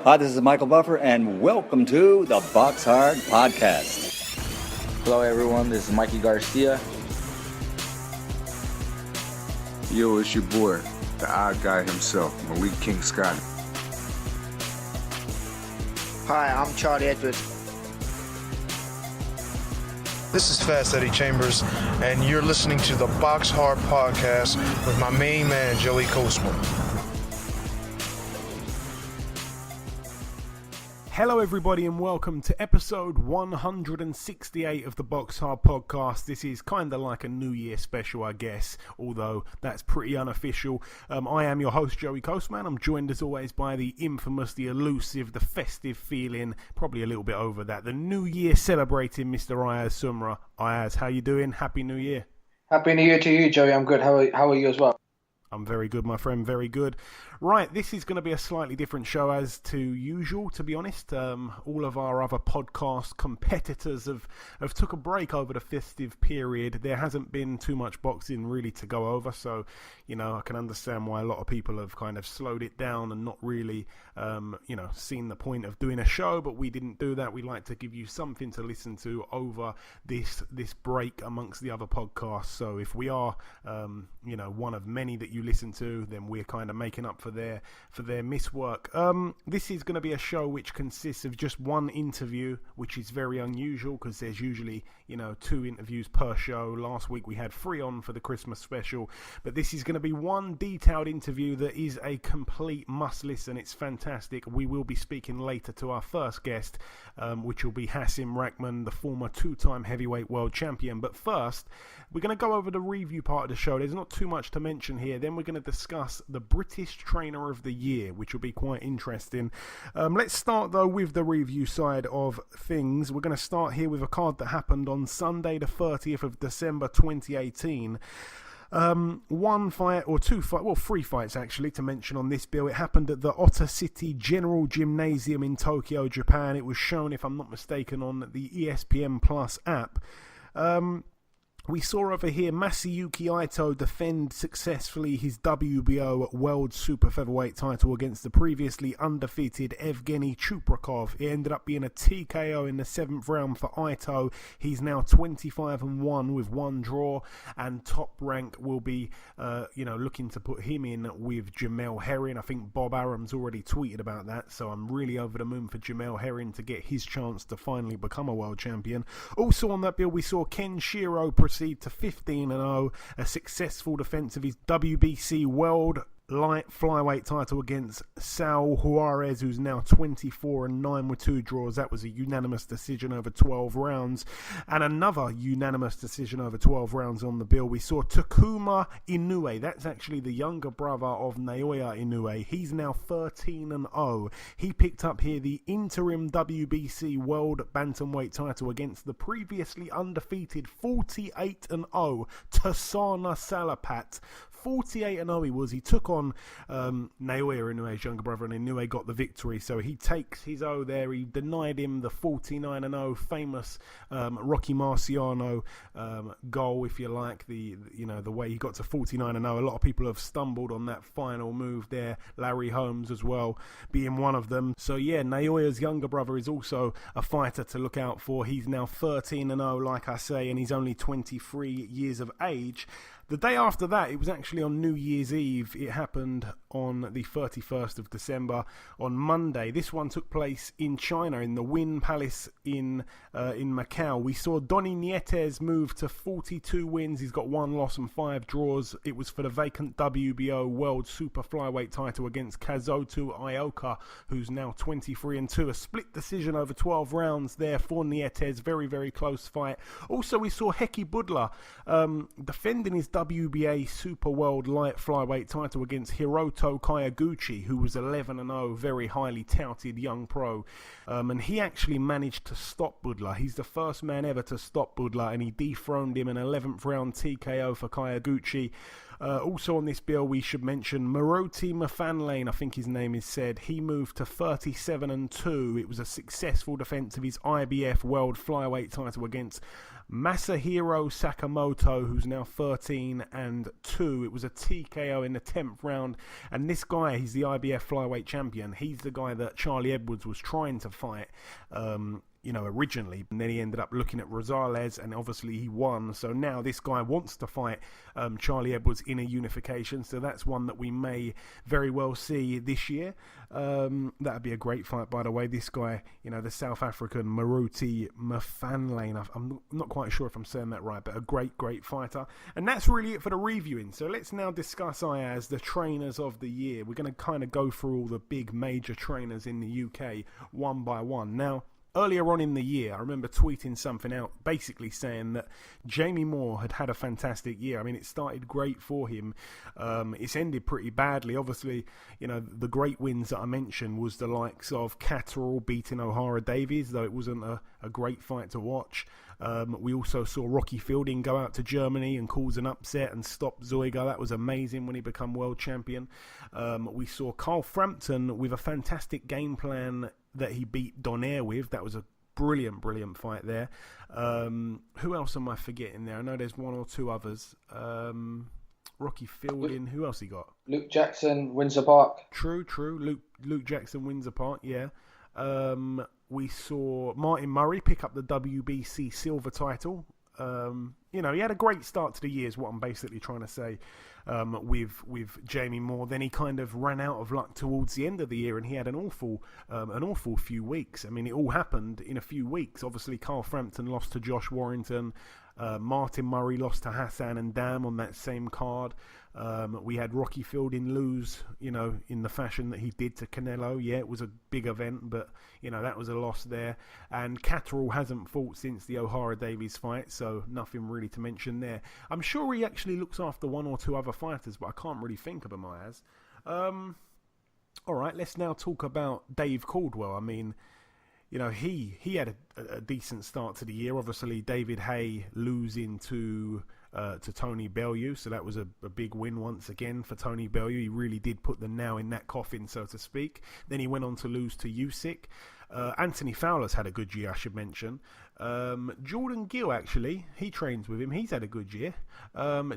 Hi, this is Michael Buffer, and welcome to the BoxHard Podcast. Hello, everyone. This is Mikey Garcia. Yo, it's your boy, the odd guy himself, Malik King Scott. Hi, I'm Charlie Edwards. This is Fast Eddie Chambers, and you're listening to the BoxHard Podcast with my main man, Joey Coastman. Hello everybody and welcome to episode 168 of the BoxHard Podcast. This is kind of like a New Year special, I guess, although that's pretty unofficial. I am your host, Joey Coastman. I'm joined as always by the infamous, the elusive, the festive feeling, probably a little bit over that, the New Year celebrating Mr. Ayaz Sumra. Ayaz, how you doing? Happy New Year. Happy New Year to you, Joey. I'm good. How are you as well? I'm very good, my friend, very good. Right, this is going to be a slightly different show as to usual, to be honest. All of our other podcast competitors have took a break over the festive period. There hasn't been too much boxing really to go over, so, you know, I can understand why a lot of people have kind of slowed it down and not really, seen the point of doing a show, but we didn't do that. We like to give you something to listen to over this break amongst the other podcasts. So if we are, one of many that you listen to, then we're kind of making up for their miswork. This is going to be a show which consists of just one interview, which is very unusual because there's usually, 2 interviews per show. Last week we had 3 on for the Christmas special, but this is going to be one detailed interview that is a complete must listen. It's fantastic. We will be speaking later to our first guest, which will be Hasim Rahman, the former 2-time heavyweight world champion. But first, we're going to go over the review part of the show. There's not too much to mention here. Then we're going to discuss the British Trainer of the Year, which will be quite interesting. Let's start, though, with the review side of things. We're going to start here with a card that happened on Sunday, the 30th of December 2018. 1 fight or 2 fights, well 3 fights actually to mention on this bill. It happened at the Ota City General Gymnasium in Tokyo, Japan. It was shown, if I'm not mistaken, on the ESPN Plus app. We saw over here Masayuki Ito defend successfully his WBO World Super Featherweight title against the previously undefeated Evgeny Chuprikov. It ended up being a TKO in the 7th round for Ito. He's now 25-1 with 1 draw, and Top Rank will be, looking to put him in with Jamel Herring. I think Bob Arum's already tweeted about that, so I'm really over the moon for Jamel Herring to get his chance to finally become a world champion. Also on that bill, we saw Ken Shiro proceed to 15-0, a successful defense of his WBC World Light Flyweight title against Saul Juarez, who's now 24-9 with 2 draws. That was a unanimous decision over 12 rounds. And another unanimous decision over 12 rounds on the bill. We saw Takuma Inoue. That's actually the younger brother of Naoya Inoue. He's now 13-0. He picked up here the interim WBC World Bantamweight title against the previously undefeated 48-0 Tasana Salapat. 48-0 he was. He took on Naoya Inoue's younger brother, and Inoue got the victory. So he takes his O there. He denied him the 49-0 famous Rocky Marciano goal, if you like. The way he got to 49-0. A lot of people have stumbled on that final move there. Larry Holmes as well being one of them. So yeah, Naoya's younger brother is also a fighter to look out for. He's now 13-0, like I say, and he's only 23 years of age. The day after that, it was actually on New Year's Eve. It happened on the 31st of December on Monday. This one took place in China, in the Wynn Palace in Macau. We saw Donny Nietes move to 42 wins. He's got 1 loss and 5 draws. It was for the vacant WBO World Super Flyweight title against Kazuto Ioka, who's now 23-2. A split decision over 12 rounds there for Nietes. Very, very close fight. Also, we saw Heki Budla defending his WBA Super World Light Flyweight title against Hiroto Kayaguchi, who was 11-0, very highly touted young pro. And he actually managed to stop Budla. He's the first man ever to stop Budla, and he dethroned him in 11th round TKO for Kayaguchi. Also on this bill, we should mention Maroti Mafanlane, I think his name is said. He moved to 37-2. It was a successful defence of his IBF World Flyweight title against Masahiro Sakamoto, who's now 13-2. It was a TKO in the 10th round. And this guy, he's the IBF Flyweight champion. He's the guy that Charlie Edwards was trying to fight originally, and then he ended up looking at Rosales, and obviously he won. So now this guy wants to fight Charlie Edwards in a unification, so that's one that we may very well see this year. That'd be a great fight, by the way. This guy, the South African Maruti Mafanlane, I'm not quite sure if I'm saying that right, but a great fighter. And that's really it for the reviewing. So let's now discuss Ayaz, the trainers of the year. We're going to kind of go through all the big major trainers in the UK one by one. Now, earlier on in the year, I remember tweeting something out basically saying that Jamie Moore had a fantastic year. I mean, it started great for him. It's ended pretty badly. Obviously, the great wins that I mentioned was the likes of Catterall beating O'Hara Davies, though it wasn't a great fight to watch. We also saw Rocky Fielding go out to Germany and cause an upset and stop Zoiga. That was amazing when he became world champion. We saw Carl Frampton with a fantastic game plan that he beat Donaire with. That was a brilliant fight there. Who else am I forgetting there? I know there's one or two others. Rocky Fielding. Who else he got? Luke Jackson, Windsor Park. True. Luke Jackson, Windsor Park, yeah. We saw Martin Murray pick up the WBC silver title. He had a great start to the year is what I'm basically trying to say with Jamie Moore. Then he kind of ran out of luck towards the end of the year, and he had an awful few weeks. I mean, it all happened in a few weeks. Obviously, Carl Frampton lost to Josh Warrington. Martin Murray lost to Hassan and Dam on that same card. We had Rocky Fielding lose, in the fashion that he did to Canelo. Yeah, it was a big event, but, that was a loss there. And Catterall hasn't fought since the O'Hara Davies fight, so nothing really to mention there. I'm sure he actually looks after one or two other fighters, but I can't really think of them as. All right, let's now talk about Dave Caldwell. I mean, he had a decent start to the year. Obviously, David Haye losing to Tony Bellew, so that was a big win once again for Tony Bellew. He really did put the nail in that coffin, so to speak. Then he went on to lose to Usyk. Anthony Fowler's had a good year, I should mention. Jordan Gill, actually, he trains with him. He's had a good year.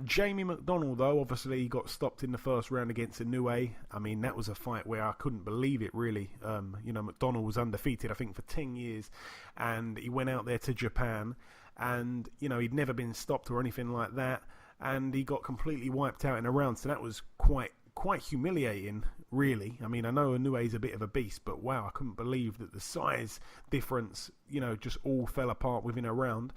Jamie McDonnell, though, obviously he got stopped in the first round against Inoue. I mean, that was a fight where I couldn't believe it, really. McDonnell was undefeated, I think, for 10 years, and he went out there to Japan, and, he'd never been stopped or anything like that, and he got completely wiped out in a round, so that was quite humiliating, really. I mean, I know Inoue's a bit of a beast, but wow, I couldn't believe that the size difference, just all fell apart within a round.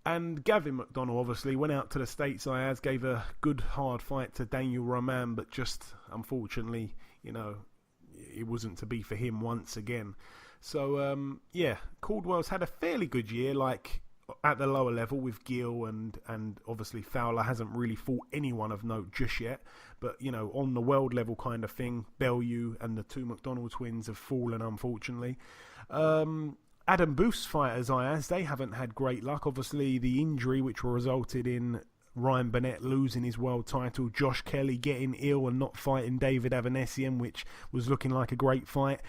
And Gavin McDonnell obviously went out to the States. Ayaz gave a good hard fight to Daniel Roman, but just unfortunately, it wasn't to be for him once again. So, Caldwell's had a fairly good year, like at the lower level with Gill and obviously Fowler hasn't really fought anyone of note just yet. But, on the world level kind of thing, Bellew and the two McDonnell twins have fallen, unfortunately. Adam Booth's fighters, Ayaz, they haven't had great luck. Obviously, the injury which resulted in Ryan Burnett losing his world title, Josh Kelly getting ill and not fighting David Avanesian, which was looking like a great fight.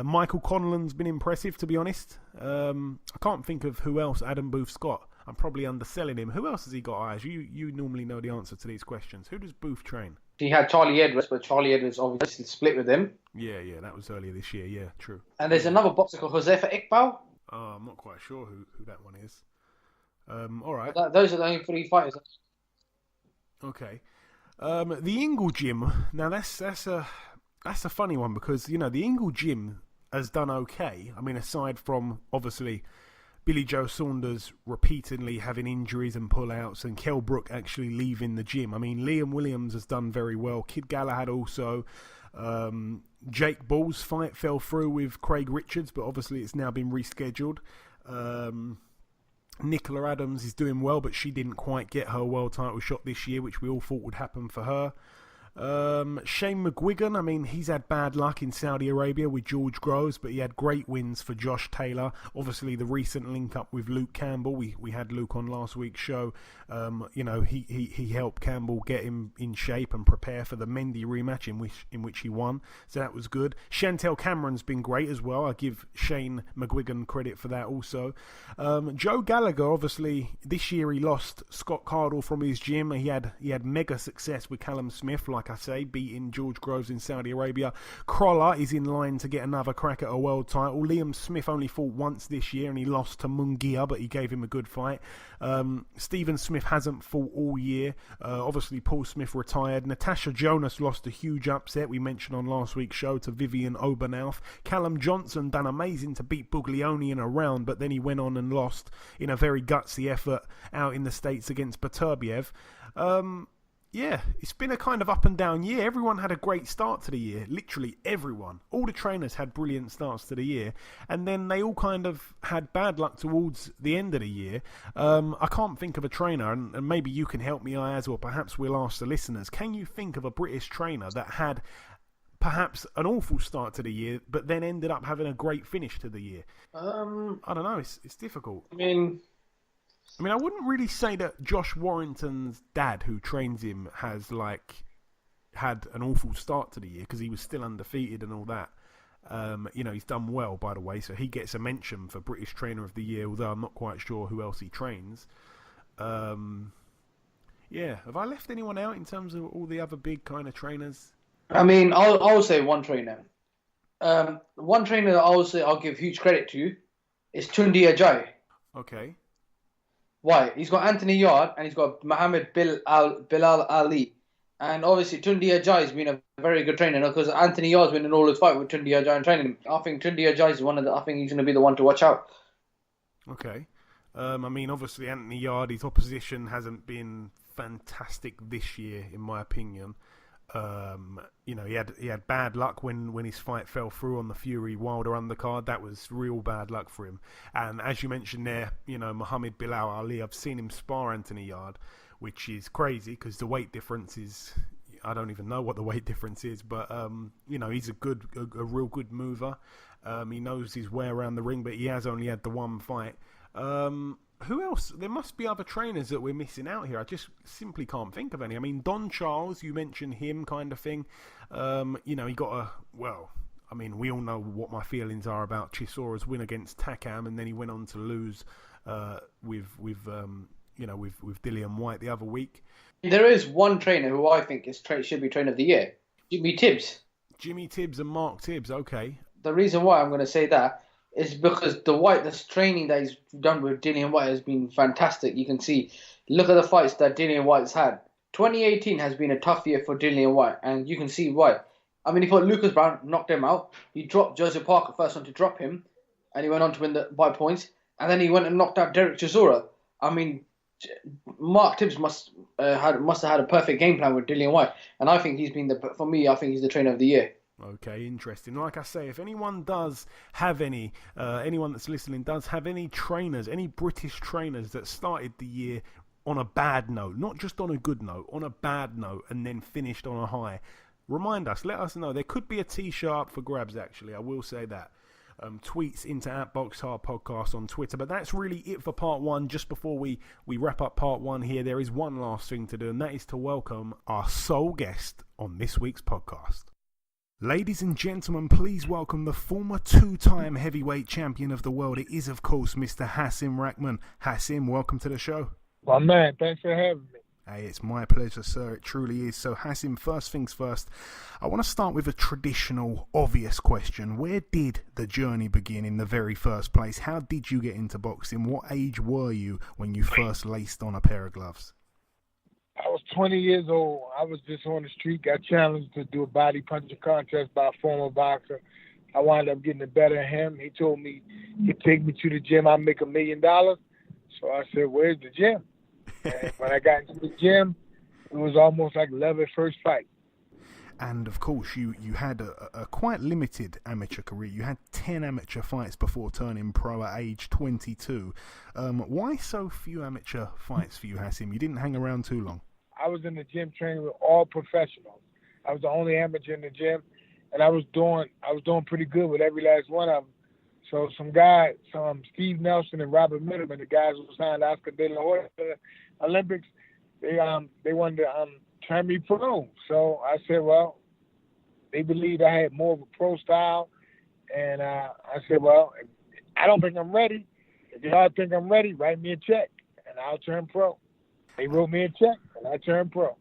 Michael Conlan's been impressive, to be honest. I can't think of who else Adam Booth's got. I'm probably underselling him. Who else has he got, Ayaz? You normally know the answer to these questions. Who does Booth train? He had Charlie Edwards, but Charlie Edwards obviously split with him. Yeah, that was earlier this year. Yeah, true. And there's another boxer called Josefa Iqbal. I'm not quite sure who that one is. All right. Those are the only three fighters. Okay. The Ingle Gym. Now that's a funny one because the Ingle Gym has done okay. I mean, aside from obviously Billy Joe Saunders repeatedly having injuries and pullouts, and Kell Brook actually leaving the gym. I mean, Liam Williams has done very well. Kid Galahad also. Jake Ball's fight fell through with Craig Richards, but obviously it's now been rescheduled. Nicola Adams is doing well, but she didn't quite get her world title shot this year, which we all thought would happen for her. Shane McGuigan, I mean, he's had bad luck in Saudi Arabia with George Groves, but he had great wins for Josh Taylor. Obviously, the recent link up with Luke Campbell, we had Luke on last week's show. He helped Campbell get him in shape and prepare for the Mendy rematch in which he won, so that was good. Chantel Cameron's been great as well. I give Shane McGuigan credit for that also. Joe Gallagher, obviously, this year he lost Scott Cardle from his gym. He had mega success with Callum Smith, like I say, beating George Groves in Saudi Arabia. Crawler is in line to get another crack at a world title. Liam Smith only fought once this year and he lost to Mungia, but he gave him a good fight. Stephen Smith hasn't fought all year. Obviously, Paul Smith retired. Natasha Jonas lost a huge upset we mentioned on last week's show to Vivian Obernauf. Callum Johnson done amazing to beat Buglioni in a round, but then he went on and lost in a very gutsy effort out in the States against Baturbiev. Yeah, it's been a kind of up and down year. Everyone had a great start to the year. Literally everyone. All the trainers had brilliant starts to the year. And then they all kind of had bad luck towards the end of the year. I can't think of a trainer, and maybe you can help me, Ayaz, or perhaps we'll ask the listeners. Can you think of a British trainer that had perhaps an awful start to the year, but then ended up having a great finish to the year? I don't know. It's difficult. I mean, I wouldn't really say that Josh Warrington's dad, who trains him, has had an awful start to the year because he was still undefeated and all that. He's done well, by the way, so he gets a mention for British Trainer of the Year, although I'm not quite sure who else he trains. Have I left anyone out in terms of all the other big kind of trainers? I mean, I'll say one trainer. One trainer that I'll give huge credit to is Tundi Ajay. Okay. Why? He's got Anthony Yard and he's got Muhammad Bilal Ali. And obviously Tundi Ajay has been a very good trainer because Anthony Yard's winning all his fight with Tundi Ajay and training him. I think Tundi Ajay is I think he's going to be the one to watch out. Okay. I mean, obviously Anthony Yard, his opposition hasn't been fantastic this year, in my opinion. He had bad luck when his fight fell through on the Fury Wilder undercard. That was real bad luck for him. And as you mentioned there, Muhammad Bilal Ali, I've seen him spar Anthony Yard, which is crazy because the weight difference is, I don't even know what the weight difference is, but he's a real good mover. He knows his way around the ring, but he has only had the one fight. Who else? There must be other trainers that we're missing out here. I just simply can't think of any. I mean, Don Charles, you mentioned him kind of thing. He got we all know what my feelings are about Chisora's win against Takam, and then he went on to lose with Dillian White the other week. There is one trainer who I think should be Trainer of the Year. Jimmy Tibbs. Jimmy Tibbs and Mark Tibbs, okay. The reason why I'm going to say that is because this training that he's done with Dillian White has been fantastic. You can see, look at the fights that Dillian White's had. 2018 has been a tough year for Dillian White, and you can see why. I mean, he fought Lucas Brown, knocked him out. He dropped Joseph Parker, first one to drop him, and he went on to win by points. And then he went and knocked out Derek Chisora. I mean, Mark Tibbs must have had a perfect game plan with Dillian White, and I think he's been I think he's the Trainer of the Year. Okay, interesting. Like I say, if anyone does have anyone that's listening does have any trainers, any British trainers that started the year on a bad note, not just on a good note, on a bad note, and then finished on a high, remind us, let us know. There could be a t-shirt up for grabs, actually. I will say that. Tweets into @BoxHard Podcast on Twitter. But that's really it for part one. Just before we wrap up part one here, there is one last thing to do, and that is to welcome our sole guest on this week's podcast. Ladies and gentlemen, please welcome the former two-time heavyweight champion of the world. It is, of course, Mr. Hasim Rahman. Hasim, welcome to the show. My man, thanks for having me. Hey, it's my pleasure, sir. It truly is. So, Hasim, first things first, I want to start with a traditional, obvious question. Where did the journey begin in the very first place? How did you get into boxing? What age were you when you first laced on a pair of gloves? I was 20 years old. I was just on the street, got challenged to do a body punching contest by a former boxer. I wound up getting the better of him. He told me he'd take me to the gym, I'd make $1 million. So I said, where's the gym? And when I got into the gym, it was almost like love at first fight. And, of course, you had a quite limited amateur career. You had 10 amateur fights before turning pro at age 22. Why so few amateur fights for you, Hasim? You didn't hang around too long. I was in the gym training with all professionals. I was the only amateur in the gym, and I was doing pretty good with every last one of them. So some Steve Nelson and Robert Mitterman, the guys who signed Oscar De La Hoya to the Olympics, they wanted to turn me pro. So I said, well, they believed I had more of a pro style, and I said, well, I don't think I'm ready. If y'all think I'm ready, write me a check, and I'll turn pro. They wrote me a check, and I turned pro.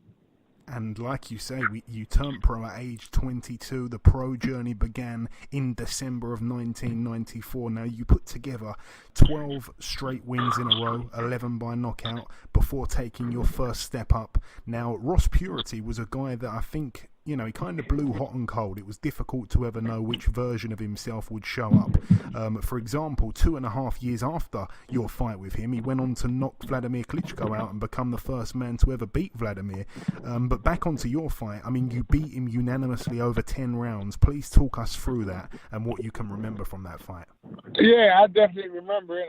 And like you say, you turned pro at age 22. The pro journey began in December of 1994. Now, you put together 12 straight wins in a row, 11 by knockout, before taking your first step up. Now, Ross Purity was a guy that I think, he kind of blew hot and cold. It was difficult to ever know which version of himself would show up. For example, 2.5 years after your fight with him, he went on to knock Vladimir Klitschko out and become the first man to ever beat Vladimir. But back onto your fight, you beat him unanimously over 10 rounds. Please talk us through that and what you can remember from that fight. Yeah, I definitely remember it.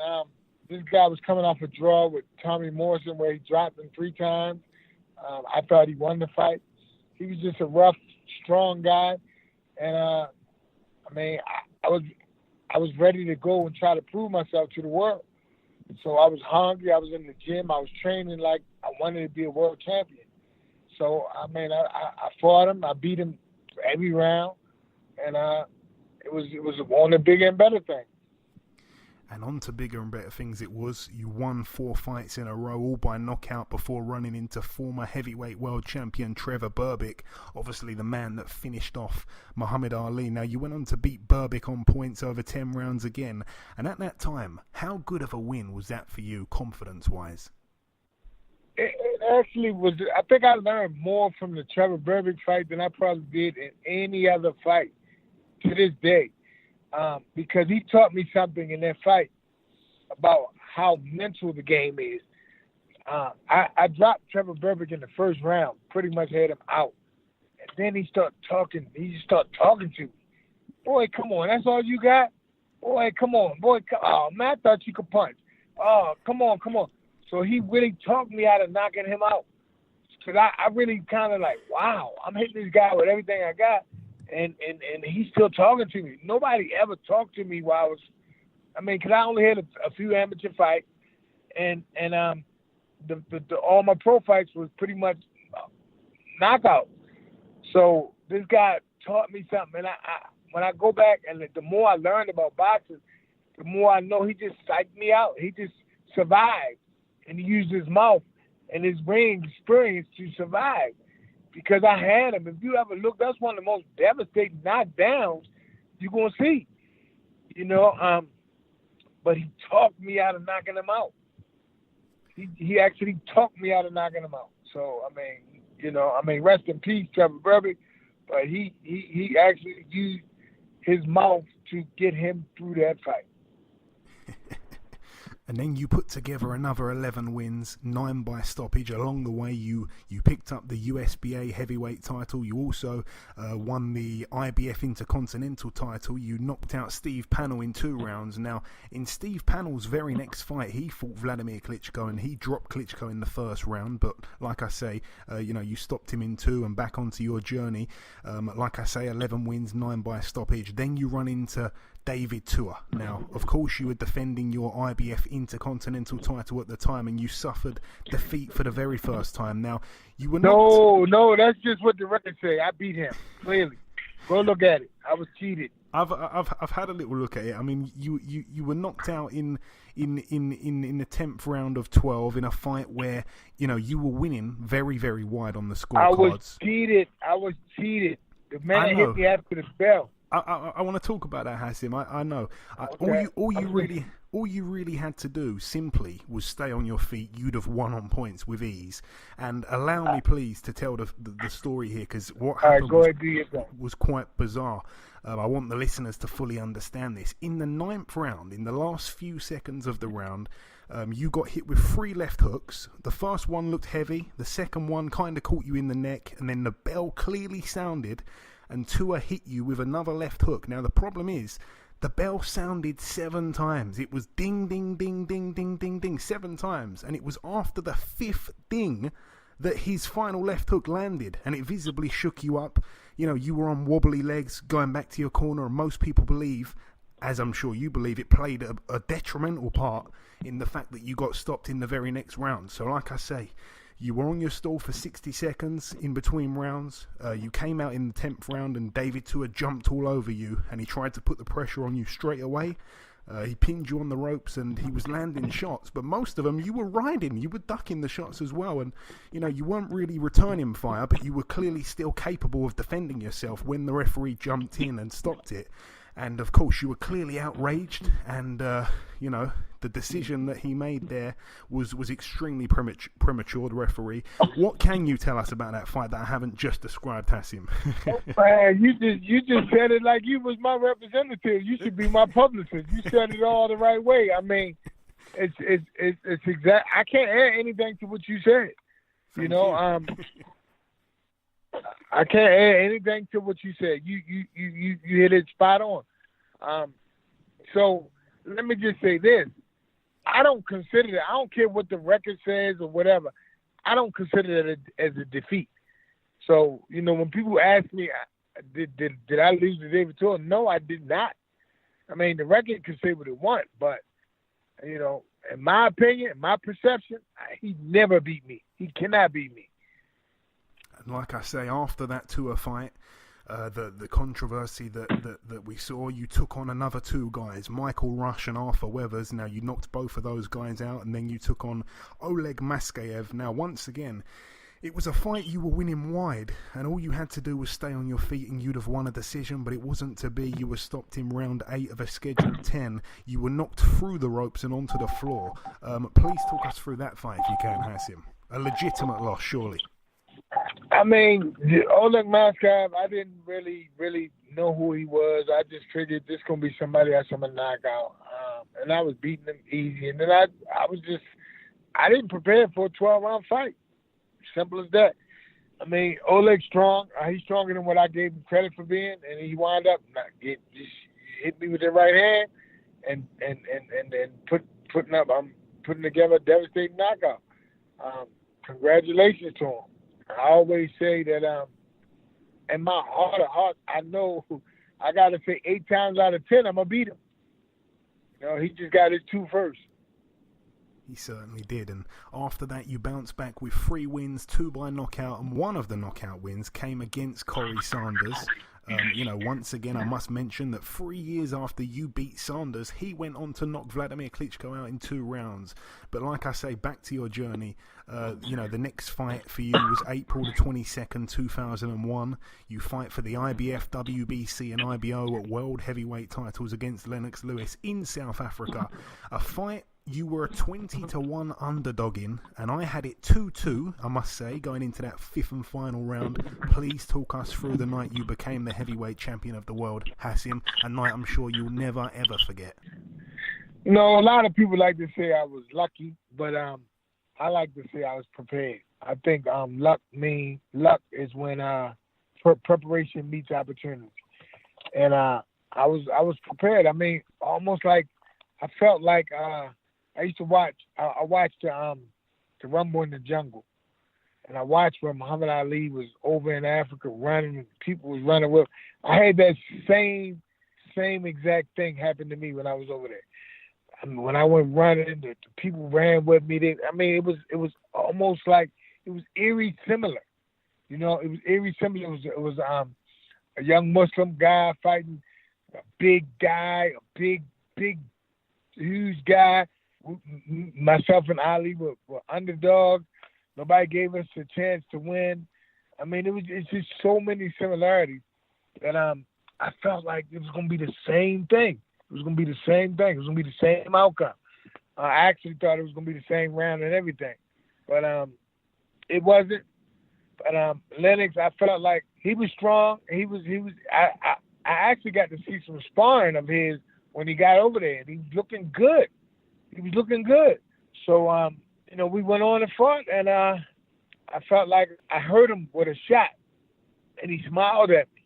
This guy was coming off a draw with Tommy Morrison where he dropped him 3 times. I thought he won the fight. He was just a rough, strong guy, and I was ready to go and try to prove myself to the world. So I was hungry. I was in the gym. I was training like I wanted to be a world champion. So I fought him. I beat him every round, and it was on to bigger and better things. And on to bigger and better things it was. You won 4 fights in a row, all by knockout, before running into former heavyweight world champion Trevor Berbick, obviously the man that finished off Muhammad Ali. Now, you went on to beat Berbick on points over 10 rounds again. And at that time, how good of a win was that for you, confidence-wise? It actually was. I think I learned more from the Trevor Berbick fight than I probably did in any other fight to this day. Because he taught me something in that fight about how mental the game is. I dropped Trevor Berbick in the first round, pretty much had him out. And then he started talking. He just started talking to me. Boy, come on, that's all you got? Boy, come on. Oh, man, I thought you could punch. Oh, come on. So he really talked me out of knocking him out. Because I really kind of like, wow, I'm hitting this guy with everything I got. And he's still talking to me. Nobody ever talked to me while because I only had a few amateur fights, and all my pro fights was pretty much knockout. So this guy taught me something, and when I go back and the more I learned about boxing, the more I know he just psyched me out. He just survived, and he used his mouth and his ring experience to survive. Because I had him. If you ever look, that's one of the most devastating knockdowns you're going to see. But he talked me out of knocking him out. He actually talked me out of knocking him out. So, rest in peace, Trevor Berbick. But he actually used his mouth to get him through that fight. And then you put together another 11 wins, 9 by stoppage. Along the way, you picked up the USBA heavyweight title. You also won the IBF Intercontinental title. You knocked out Steve Pannell in 2 rounds. Now, in Steve Pannell's very next fight, he fought Vladimir Klitschko, and he dropped Klitschko in the first round. But like I say, you stopped him in 2 and back onto your journey. Like I say, 11 wins, 9 by stoppage. Then you run into David Tua. Now, of course, you were defending your IBF Intercontinental title at the time, and you suffered defeat for the very first time. Now, you were not... No, that's just what the record say. I beat him, clearly. Go look at it. I was cheated. I've had a little look at it. You were knocked out in the 10th round of 12 in a fight where you were winning very, very wide on the scorecards. I was cheated. The man hit me after the bell. I want to talk about that, Hasim. I know. Okay. All you really had to do simply was stay on your feet. You'd have won on points with ease. And allow me, please, to tell the story here, because what happened was quite bizarre. I want the listeners to fully understand this. In the 9th round, in the last few seconds of the round, you got hit with 3 left hooks. The first one looked heavy. The second one kind of caught you in the neck. And then the bell clearly sounded, and Tua hit you with another left hook. Now, the problem is, the bell sounded 7 times. It was ding, ding, ding, ding, ding, ding, ding, 7 times. And it was after the 5th ding that his final left hook landed, and it visibly shook you up. You know, you were on wobbly legs going back to your corner, and most people believe, as I'm sure you believe, it played a detrimental part in the fact that you got stopped in the very next round. So like I say, you were on your stall for 60 seconds in between rounds. You came out in the 10th round and David Tua jumped all over you and he tried to put the pressure on you straight away. He pinned you on the ropes and he was landing shots, but most of them you were riding, you were ducking the shots as well, and you know, you weren't really returning fire, but you were clearly still capable of defending yourself when the referee jumped in and stopped it. And of course you were clearly outraged, and you know, the decision that he made there was extremely premature, the referee. What can you tell us about that fight that I haven't just described, Hasim? Man, you just said it like you was my representative. You should be my publicist. You said it all the right way. I mean, it's exact. I can't add anything to what you said. Thank you know, you. I can't add anything to what you said. You hit it spot on. So let me just say this. I don't consider that. I don't care what the record says or whatever. I don't consider that as a defeat. So, you know, when people ask me, did I lose to David Tua? No, I did not. I mean, the record can say what it wants, but, you know, in my opinion, in my perception, he never beat me. He cannot beat me. And like I say, after that Tua fight, the controversy that we saw, you took on another two guys, Michael Rush and Arthur Weathers. Now, you knocked both of those guys out, and then you took on Oleg Maskayev. Now, once again, it was a fight you were winning wide, and all you had to do was stay on your feet and you'd have won a decision, but it wasn't to be. You were stopped in round 8 of a scheduled 10. You were knocked through the ropes and onto the floor. Please talk us through that fight if you can, Hasim. A legitimate loss, surely. I mean, Oleg Maskayev, I didn't really know who he was. I just figured this going to be somebody that's going to knock out. And I was beating him easy. And then I didn't prepare for a 12-round fight. Simple as that. I mean, Oleg's strong. He's stronger than what I gave him credit for being. And he wound up just hit me with the right hand and putting together a devastating knockout. Congratulations to him. I always say that in my heart of hearts, I know I got to say 8 times out of 10, I'm going to beat him. You know, he just got his 2 first. He certainly did. And after that, you bounced back with 3 wins, 2 by knockout, and one of the knockout wins came against Corey Sanders. You know, once again, I must mention that 3 years after you beat Sanders, he went on to knock Vladimir Klitschko out in 2 rounds. But like I say, back to your journey, you know, the next fight for you was April the 22nd, 2001. You fight for the IBF, WBC and IBO World Heavyweight titles against Lennox Lewis in South Africa. A fight you were a 20-1 underdog in, and I had it 2-2, I must say, going into that 5th and final round. Please talk us through the night you became the heavyweight champion of the world, Hasim, a night I'm sure you'll never, ever forget. You know, a lot of people like to say I was lucky, but I like to say I was prepared. I think luck is when preparation meets opportunity. And I was prepared. I mean, almost like I felt like I used to watch. I watched the Rumble in the Jungle, and I watched when Muhammad Ali was over in Africa running, and people was running with. I had that same exact thing happen to me when I was over there. I mean, when I went running, the people ran with me. It was almost like it was eerie similar. You know, it was eerie similar. It was a young Muslim guy fighting a big guy, a big huge guy. Myself and Ali were underdogs. Nobody gave us a chance to win. I mean, it's just so many similarities that I felt like it was going to be the same thing. It was going to be the same thing. It was going to be the same outcome. I actually thought it was going to be the same round and everything, but it wasn't. But Lennox, I felt like he was strong. I actually got to see some sparring of his when he got over there, and he was looking good. So, you know, we went on and fought, and I felt like I hurt him with a shot, and he smiled at me.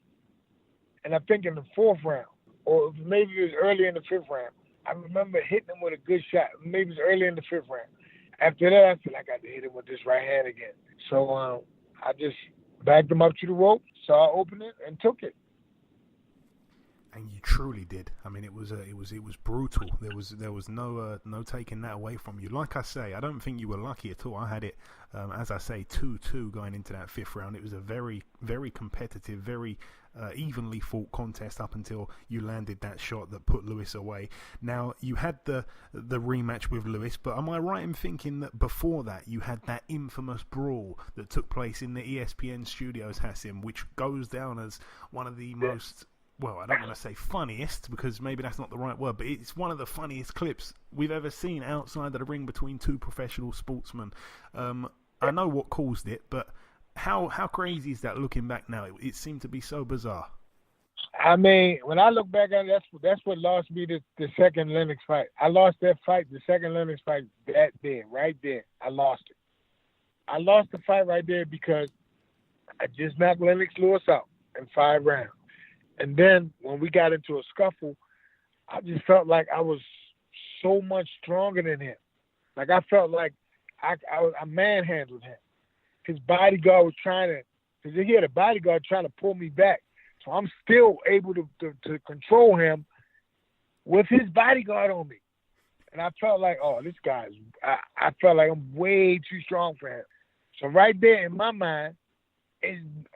And I think in the 4th round, or maybe it was early in the 5th round, I remember hitting him with a good shot. Maybe it was early in the 5th round. After that, I said, I got to hit him with this right hand again. So I just backed him up to the rope, saw I opened it, and took it. And you truly did. I mean, it was brutal. There was no taking that away from you. Like I say, I don't think you were lucky at all. I had it, as I say, 2-2 going into that fifth round. It was a very, very competitive, very evenly fought contest up until you landed that shot that put Lewis away. Now, you had the rematch with Lewis, but am I right in thinking that before that you had that infamous brawl that took place in the ESPN studios, Hasim, which goes down as one of the most... Well, I don't want to say funniest, because maybe that's not the right word, but it's one of the funniest clips we've ever seen outside of the ring between two professional sportsmen. I know what caused it, but how crazy is that looking back now? It seemed to be so bizarre. I mean, when I look back on it, that's what lost me the second Lennox fight. I lost that fight, the second Lennox fight, right there. I lost it. I lost the fight right there because I just knocked Lennox Lewis out in 5 rounds. And then when we got into a scuffle, I just felt like I was so much stronger than him. Like I felt like I manhandled him. His bodyguard was because he had a bodyguard trying to pull me back. So I'm still able to control him with his bodyguard on me. And I felt like, I felt like I'm way too strong for him. So right there in my mind,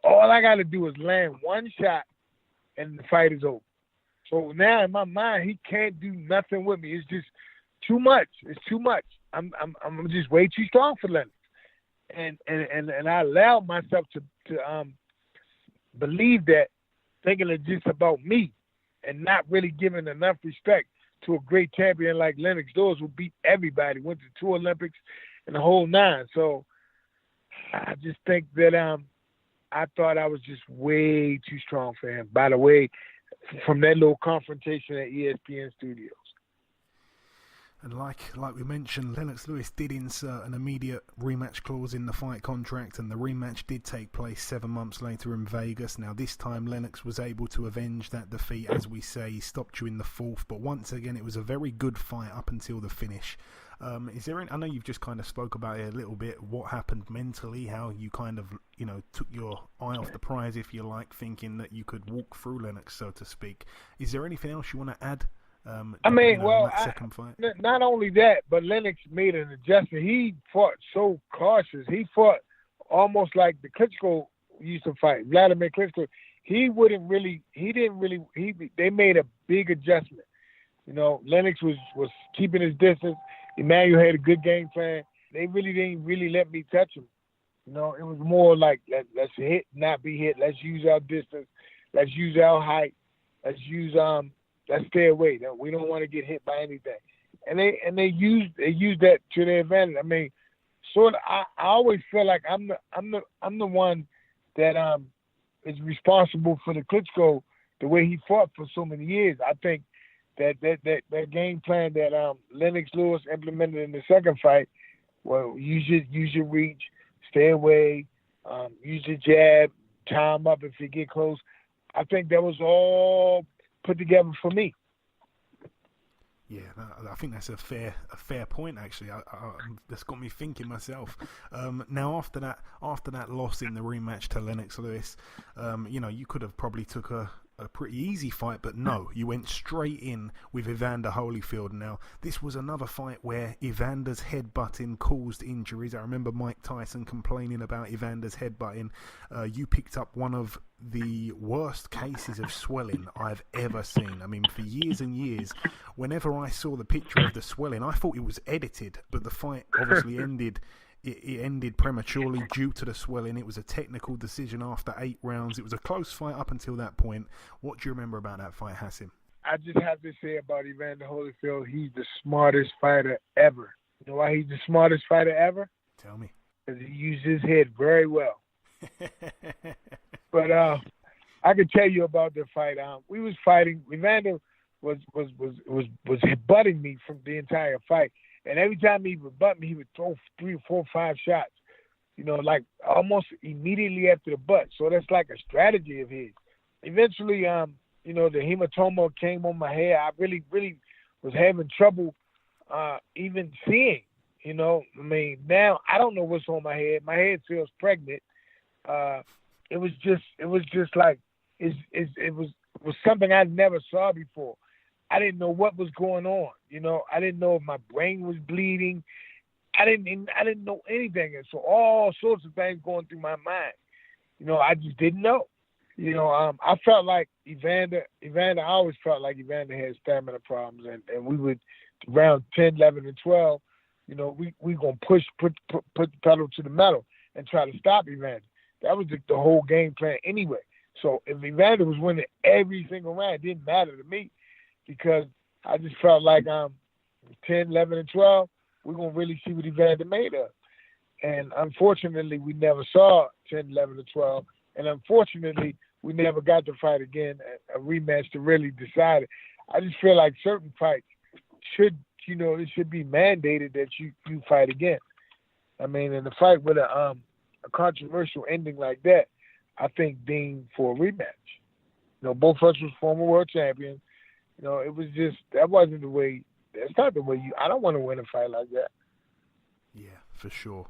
all I got to do is land one shot and the fight is over. So now in my mind, he can't do nothing with me. It's just too much. It's too much. I'm just way too strong for Lennox. And I allowed myself to believe that, thinking it's just about me and not really giving enough respect to a great champion like Lennox Lewis, who beat everybody, went to 2 Olympics and the whole 9. So I just think that I thought I was just way too strong for him. By the way, from that little confrontation at ESPN Studios. And like we mentioned, Lennox Lewis did insert an immediate rematch clause in the fight contract, and the rematch did take place 7 months later in Vegas. Now, this time Lennox was able to avenge that defeat. As we say, he stopped you in the 4th, but once again, it was a very good fight up until the finish. Is there I know you've just kind of spoke about it a little bit, what happened mentally, how you kind of, took your eye off the prize, if you like, thinking that you could walk through Lennox, so to speak. Is there anything else you want to add? Second fight? Not only that, but Lennox made an adjustment. He fought so cautious. He fought almost like the Klitschko used to fight, Vladimir Klitschko. They made a big adjustment. Lennox was keeping his distance. Emmanuel had a good game plan. They really didn't let me touch him. It was more like, let's hit, not be hit. Let's use our distance. Let's use our height. Let's stay away. We don't want to get hit by anything. And they used that to their advantage. I mean, I always feel like I'm the one that is responsible for the Klitschko, the way he fought for so many years. I think that game plan that Lennox Lewis implemented in the second fight, well, use your reach, stay away, use your jab, time up if you get close. I think that was all put together for me. Yeah, I think that's a fair point, actually. That's got me thinking myself. Now, after that loss in the rematch to Lennox Lewis, you could have probably took a pretty easy fight, but no, you went straight in with Evander Holyfield. Now, this was another fight where Evander's headbutting caused injuries. I remember Mike Tyson complaining about Evander's headbutting. You picked up one of the worst cases of swelling I've ever seen. I mean, for years and years, whenever I saw the picture of the swelling, I thought it was edited, but the fight obviously ended. It ended prematurely due to the swelling. It was a technical decision after 8 rounds. It was a close fight up until that point. What do you remember about that fight, Hasim? I just have to say about Evander Holyfield, he's the smartest fighter ever. You know why he's the smartest fighter ever? Tell me. Because he used his head very well. But I can tell you about the fight. We was fighting. Evander was butting me from the entire fight. And every time he would butt me, he would throw 3, 4, 5 shots, like almost immediately after the butt. So that's like a strategy of his. Eventually, the hematoma came on my head. I really, really was having trouble even seeing. You know, I mean, now I don't know what's on my head. My head feels pregnant. It was just like it was something I never saw before. I didn't know what was going on. You know, I didn't know if my brain was bleeding. I didn't know anything, and so all sorts of things going through my mind. You know, I just didn't know. You know, I felt like Evander. I always felt like Evander had stamina problems, and we would around 10, 11, and 12. You know, we gonna put the pedal to the metal and try to stop Evander. That was the whole game plan anyway. So if Evander was winning every single round, it didn't matter to me because I just felt like 10, 11, and 12, we're going to really see what Evander made of. And unfortunately, we never saw 10, 11, and 12. And unfortunately, we never got to fight again, a rematch to really decide it. I just feel like certain fights it should be mandated that you fight again. I mean, in the fight with a controversial ending like that, I think deemed for a rematch. You know, both of us was former world champions. You know, it was just, that wasn't the way, that's not the way I don't want to win a fight like that. Yeah, for sure.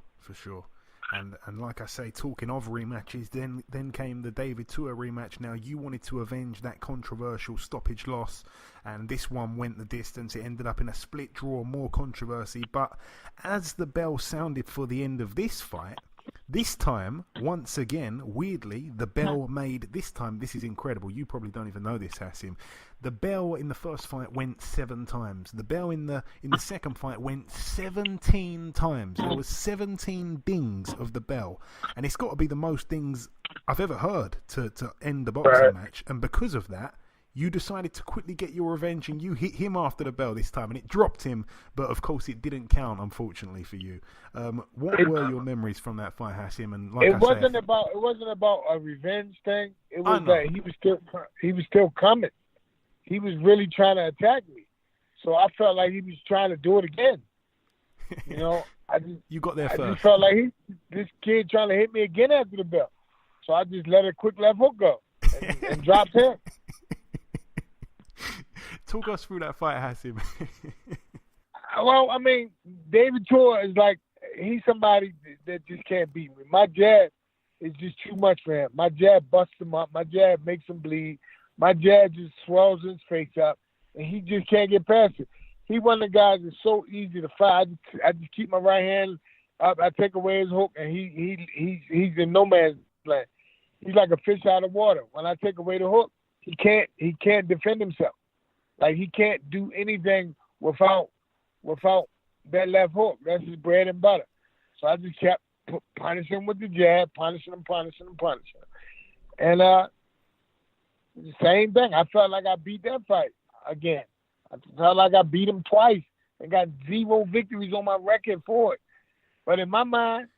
And like I say, talking of rematches, then came the David Tua rematch. Now, you wanted to avenge that controversial stoppage loss, and this one went the distance. It ended up in a split draw, more controversy. But as the bell sounded for the end of this fight, this time, once again, weirdly, the bell made, this time, this is incredible, you probably don't even know this, Hasim, the bell in the first fight went 7 times. The bell in the second fight went 17 times. There was 17 dings of the bell. And it's got to be the most dings I've ever heard to end the boxing match. And because of that, you decided to quickly get your revenge and you hit him after the bell this time. And it dropped him, but of course it didn't count, unfortunately, for you. What were your memories from that fight, Hasim? And like it wasn't about a revenge thing. It was that he was still coming. He was really trying to attack me. So I felt like he was trying to do it again. You know, you got there first. I just felt like this kid trying to hit me again after the bell. So I just let a quick left hook go and dropped him. Talk us through that fight, Hasim. Well, I mean, David Tua is like, he's somebody that just can't beat me. My jab is just too much for him. My jab busts him up. My jab makes him bleed. My jab just swells his face up, and he just can't get past it. He one of the guys that's so easy to fight. I just keep my right hand up. I take away his hook, and he's in no man's land. He's like a fish out of water. When I take away the hook, he can't defend himself. Like, he can't do anything without that left hook. That's his bread and butter. So I just kept punishing him with the jab, punishing him. And the same thing. I felt like I beat that fight again. I felt like I beat him twice and got 0 victories on my record for it. But in my mind,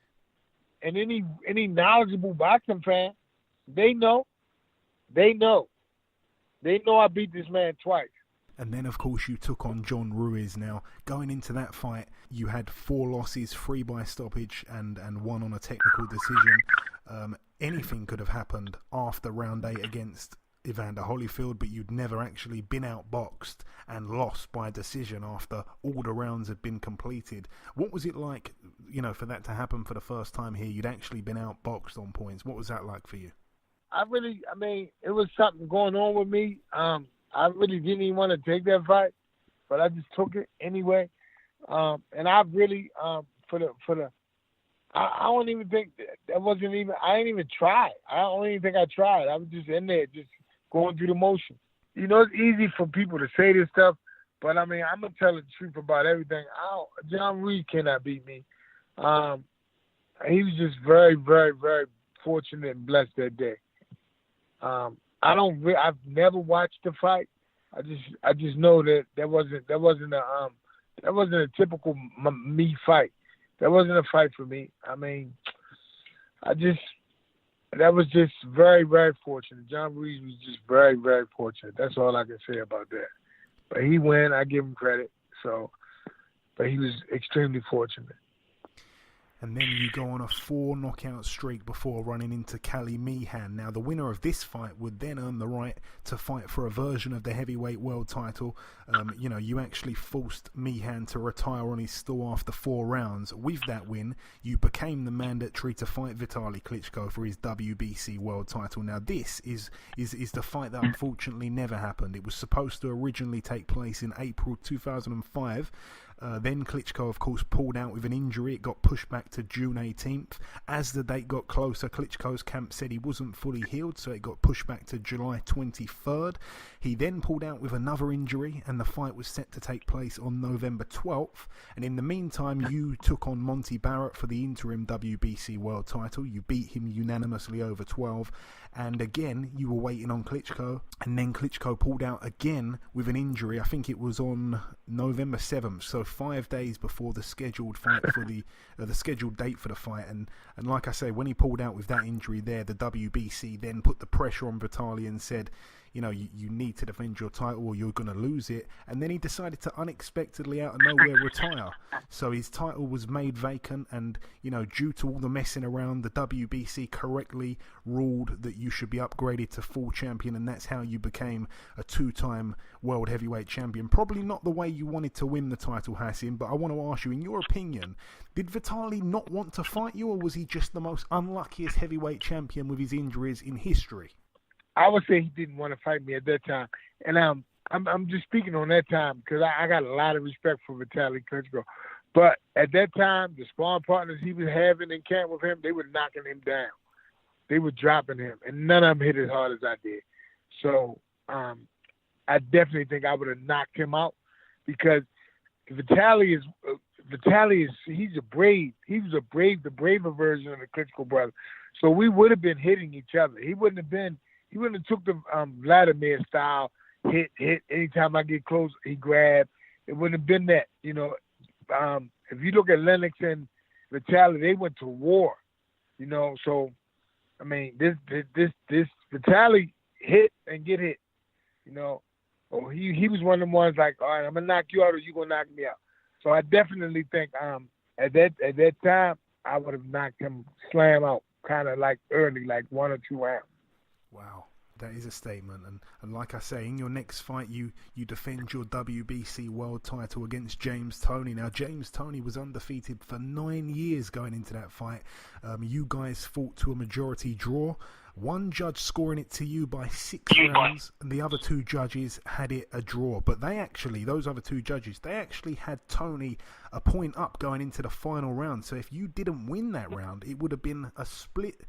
and any knowledgeable boxing fan, they know I beat this man twice. And then, of course, you took on John Ruiz. Now, going into that fight, you had 4 losses, 3 by stoppage and 1 on a technical decision. Anything could have happened after round 8 against Evander Holyfield, but you'd never actually been outboxed and lost by decision after all the rounds had been completed. What was it like, you know, for that to happen for the first time here? You'd actually been outboxed on points. What was that like for you? It was something going on with me. I really didn't even want to take that fight, but I just took it anyway. And I really, I don't even think I didn't even try. I don't even think I tried. I was just in there, just going through the motion. You know, it's easy for people to say this stuff, but I mean, I'm going to tell the truth about everything. John Ruiz cannot beat me. He was just very, very, very fortunate and blessed that day. I've never watched the fight. I just know that wasn't a typical me fight. That wasn't a fight for me. I mean, that was just very, very fortunate. John Ruiz was just very, very fortunate. That's all I can say about that. But he won. I give him credit. But he was extremely fortunate. And then you go on a 4 knockout streak before running into Cali Meehan. Now, the winner of this fight would then earn the right to fight for a version of the heavyweight world title. You actually forced Meehan to retire on his stool after 4 rounds. With that win, you became the mandatory to fight Vitaly Klitschko for his WBC world title. Now, this is the fight that unfortunately never happened. It was supposed to originally take place in April 2005. Then Klitschko, of course, pulled out with an injury. It got pushed back to June 18th. As the date got closer, Klitschko's camp said he wasn't fully healed, so it got pushed back to July 23rd. He then pulled out with another injury, and the fight was set to take place on November 12th. And in the meantime, you took on Monty Barrett for the interim WBC world title. You beat him unanimously over 12. And again, you were waiting on Klitschko, and then Klitschko pulled out again with an injury. I think it was on November 7th, so 5 days before the scheduled fight for the scheduled date for the fight. And like I say, when he pulled out with that injury there, the WBC then put the pressure on Vitaly and said, you need to defend your title or you're going to lose it. And then he decided to unexpectedly, out of nowhere, retire. So his title was made vacant, and, due to all the messing around, the WBC correctly ruled that you should be upgraded to full champion, and that's how you became a 2-time world heavyweight champion. Probably not the way you wanted to win the title, Hasim, but I want to ask you, in your opinion, did Vitaly not want to fight you, or was he just the most unluckiest heavyweight champion with his injuries in history? I would say he didn't want to fight me at that time. And I'm just speaking on that time because I got a lot of respect for Vitaly Klitschko. But at that time, the sparring partners he was having in camp with him, they were knocking him down. They were dropping him, and none of them hit as hard as I did. So I definitely think I would have knocked him out because Vitaly is he's a brave. He was the braver version of the Klitschko brother. So we would have been hitting each other. He wouldn't have took the Vladimir style hit. Anytime I get close, he grab. It wouldn't have been that. If you look at Lennox and Vitaly, they went to war. So I mean, this Vitaly hit and get hit. Or he was one of them ones like, all right, I'm gonna knock you out or you gonna knock me out. So I definitely think at that time I would have knocked him slam out, kind of like early, like 1 or 2 rounds. Wow, that is a statement. And like I say, in your next fight, you defend your WBC world title against James Toney. Now, James Toney was undefeated for 9 years going into that fight. You guys fought to a majority draw. One judge scoring it to you by 6 rounds, and the other 2 judges had it a draw. But those other 2 judges, they actually had Toney a point up going into the final round. So if you didn't win that round, it would have been a split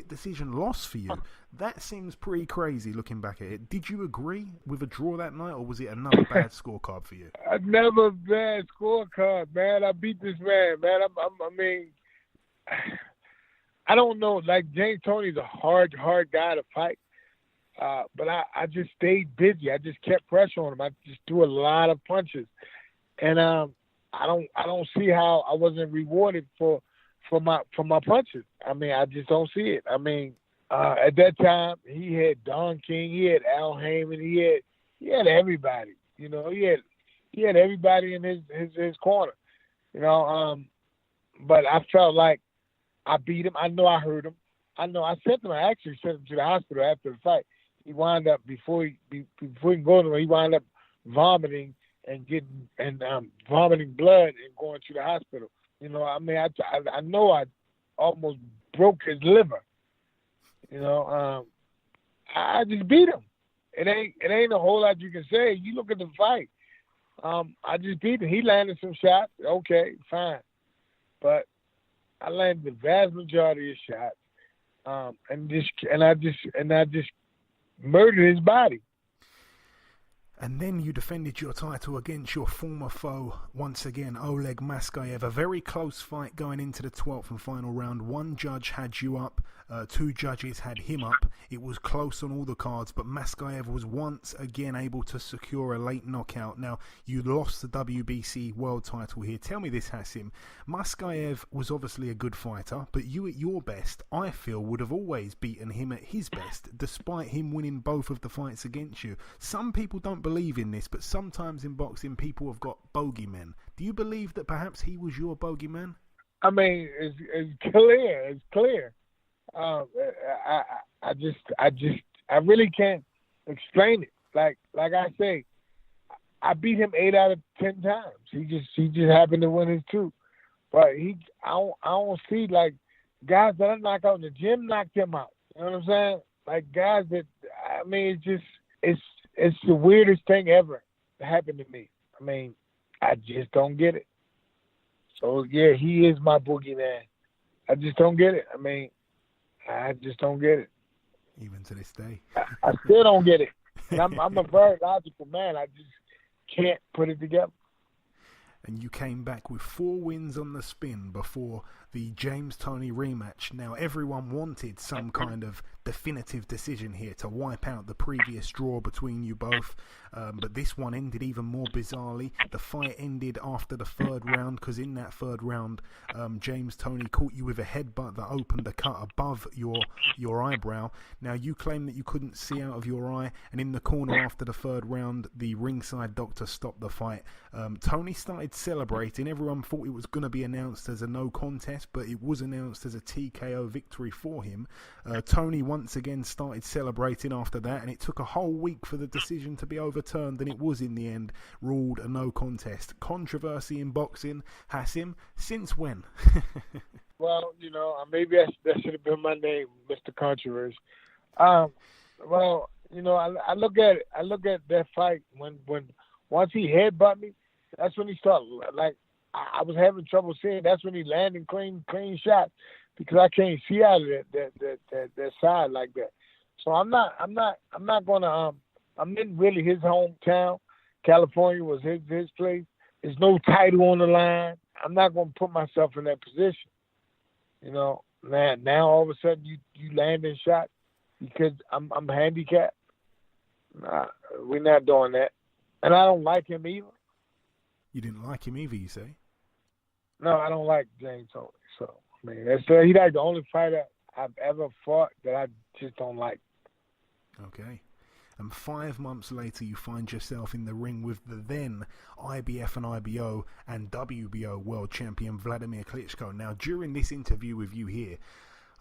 decision loss for you. That seems pretty crazy looking back at it. Did you agree with a draw that night, or was it another bad scorecard for you? Another bad scorecard, man. I beat this man, man. I mean, I don't know. Like, James Toney's a hard guy to fight. But I just stayed busy. I just kept pressure on him. I just threw a lot of punches. And I don't see how I wasn't rewarded for my punches. I mean, I just don't see it. I mean, at that time he had Don King, he had Al Heyman, he had everybody. He had everybody in his corner. But I felt like I beat him. I know I hurt him. I actually sent him to the hospital after the fight. He wound up before he can go anywhere, he wound up vomiting and vomiting blood and going to the hospital. I mean, I know I almost broke his liver. I just beat him. It ain't a whole lot you can say. You look at the fight. I just beat him. He landed some shots. Okay, fine. But I landed the vast majority of shots. And I just murdered his body. And then you defended your title against your former foe, once again, Oleg Maskayev. A very close fight going into the 12th and final round. One judge had you up, 2 judges had him up. It was close on all the cards, but Maskayev was once again able to secure a late knockout. Now, you lost the WBC world title here. Tell me this, Hasim. Maskayev was obviously a good fighter, but you at your best, I feel, would have always beaten him at his best, despite him winning both of the fights against you. Some people don't believe in this, but sometimes in boxing people have got bogeymen. Do you believe that perhaps he was your bogeyman? I mean, it's clear. It's clear. I really can't explain it. Like I say, I beat him 8 out of 10 times. He just happened to win his 2. But I don't see like guys that I knock out in the gym knocked him out. You know what I'm saying? Like guys that, I mean, it's the weirdest thing ever that happened to me. I mean, I just don't get it. So yeah, he is my boogeyman. I just don't get it. I mean, I just don't get it. Even to this day. I still don't get it. And I'm a very logical man. I just can't put it together. And you came back with 4 wins on the spin before the James Toney rematch. Now, everyone wanted some kind of definitive decision here to wipe out the previous draw between you both, but this one ended even more bizarrely. The fight ended after the 3rd round, because in that 3rd round, James Toney caught you with a headbutt that opened a cut above your eyebrow. Now, you claim that you couldn't see out of your eye, and in the corner after the 3rd round, the ringside doctor stopped the fight. Toney started celebrating. Everyone thought it was going to be announced as a no contest, but it was announced as a TKO victory for him. Toney once again started celebrating after that, and it took a whole week for the decision to be overturned, and it was in the end ruled a no contest. Controversy in boxing. Hasim, since when? Well, you know, maybe that should have been my name, Mr. Controversy. Well, you know, I look at it. I look at that fight when once he headbutt me, that's when he started. Like I was having trouble seeing. That's when he landed clean shots because I can't see out of that side like that. So I'm not gonna. I'm in really his hometown. California was his place. There's no title on the line. I'm not gonna put myself in that position. You know, now all of a sudden you landing shots because I'm handicapped. Nah, we're not doing that. And I don't like him either. You didn't like him either, you say? No, I don't like James Toney. So, I mean, he's like the only fighter I've ever fought that I just don't like. Okay. And 5 months later, you find yourself in the ring with the then IBF and IBO and WBO world champion Vladimir Klitschko. Now, during this interview with you here,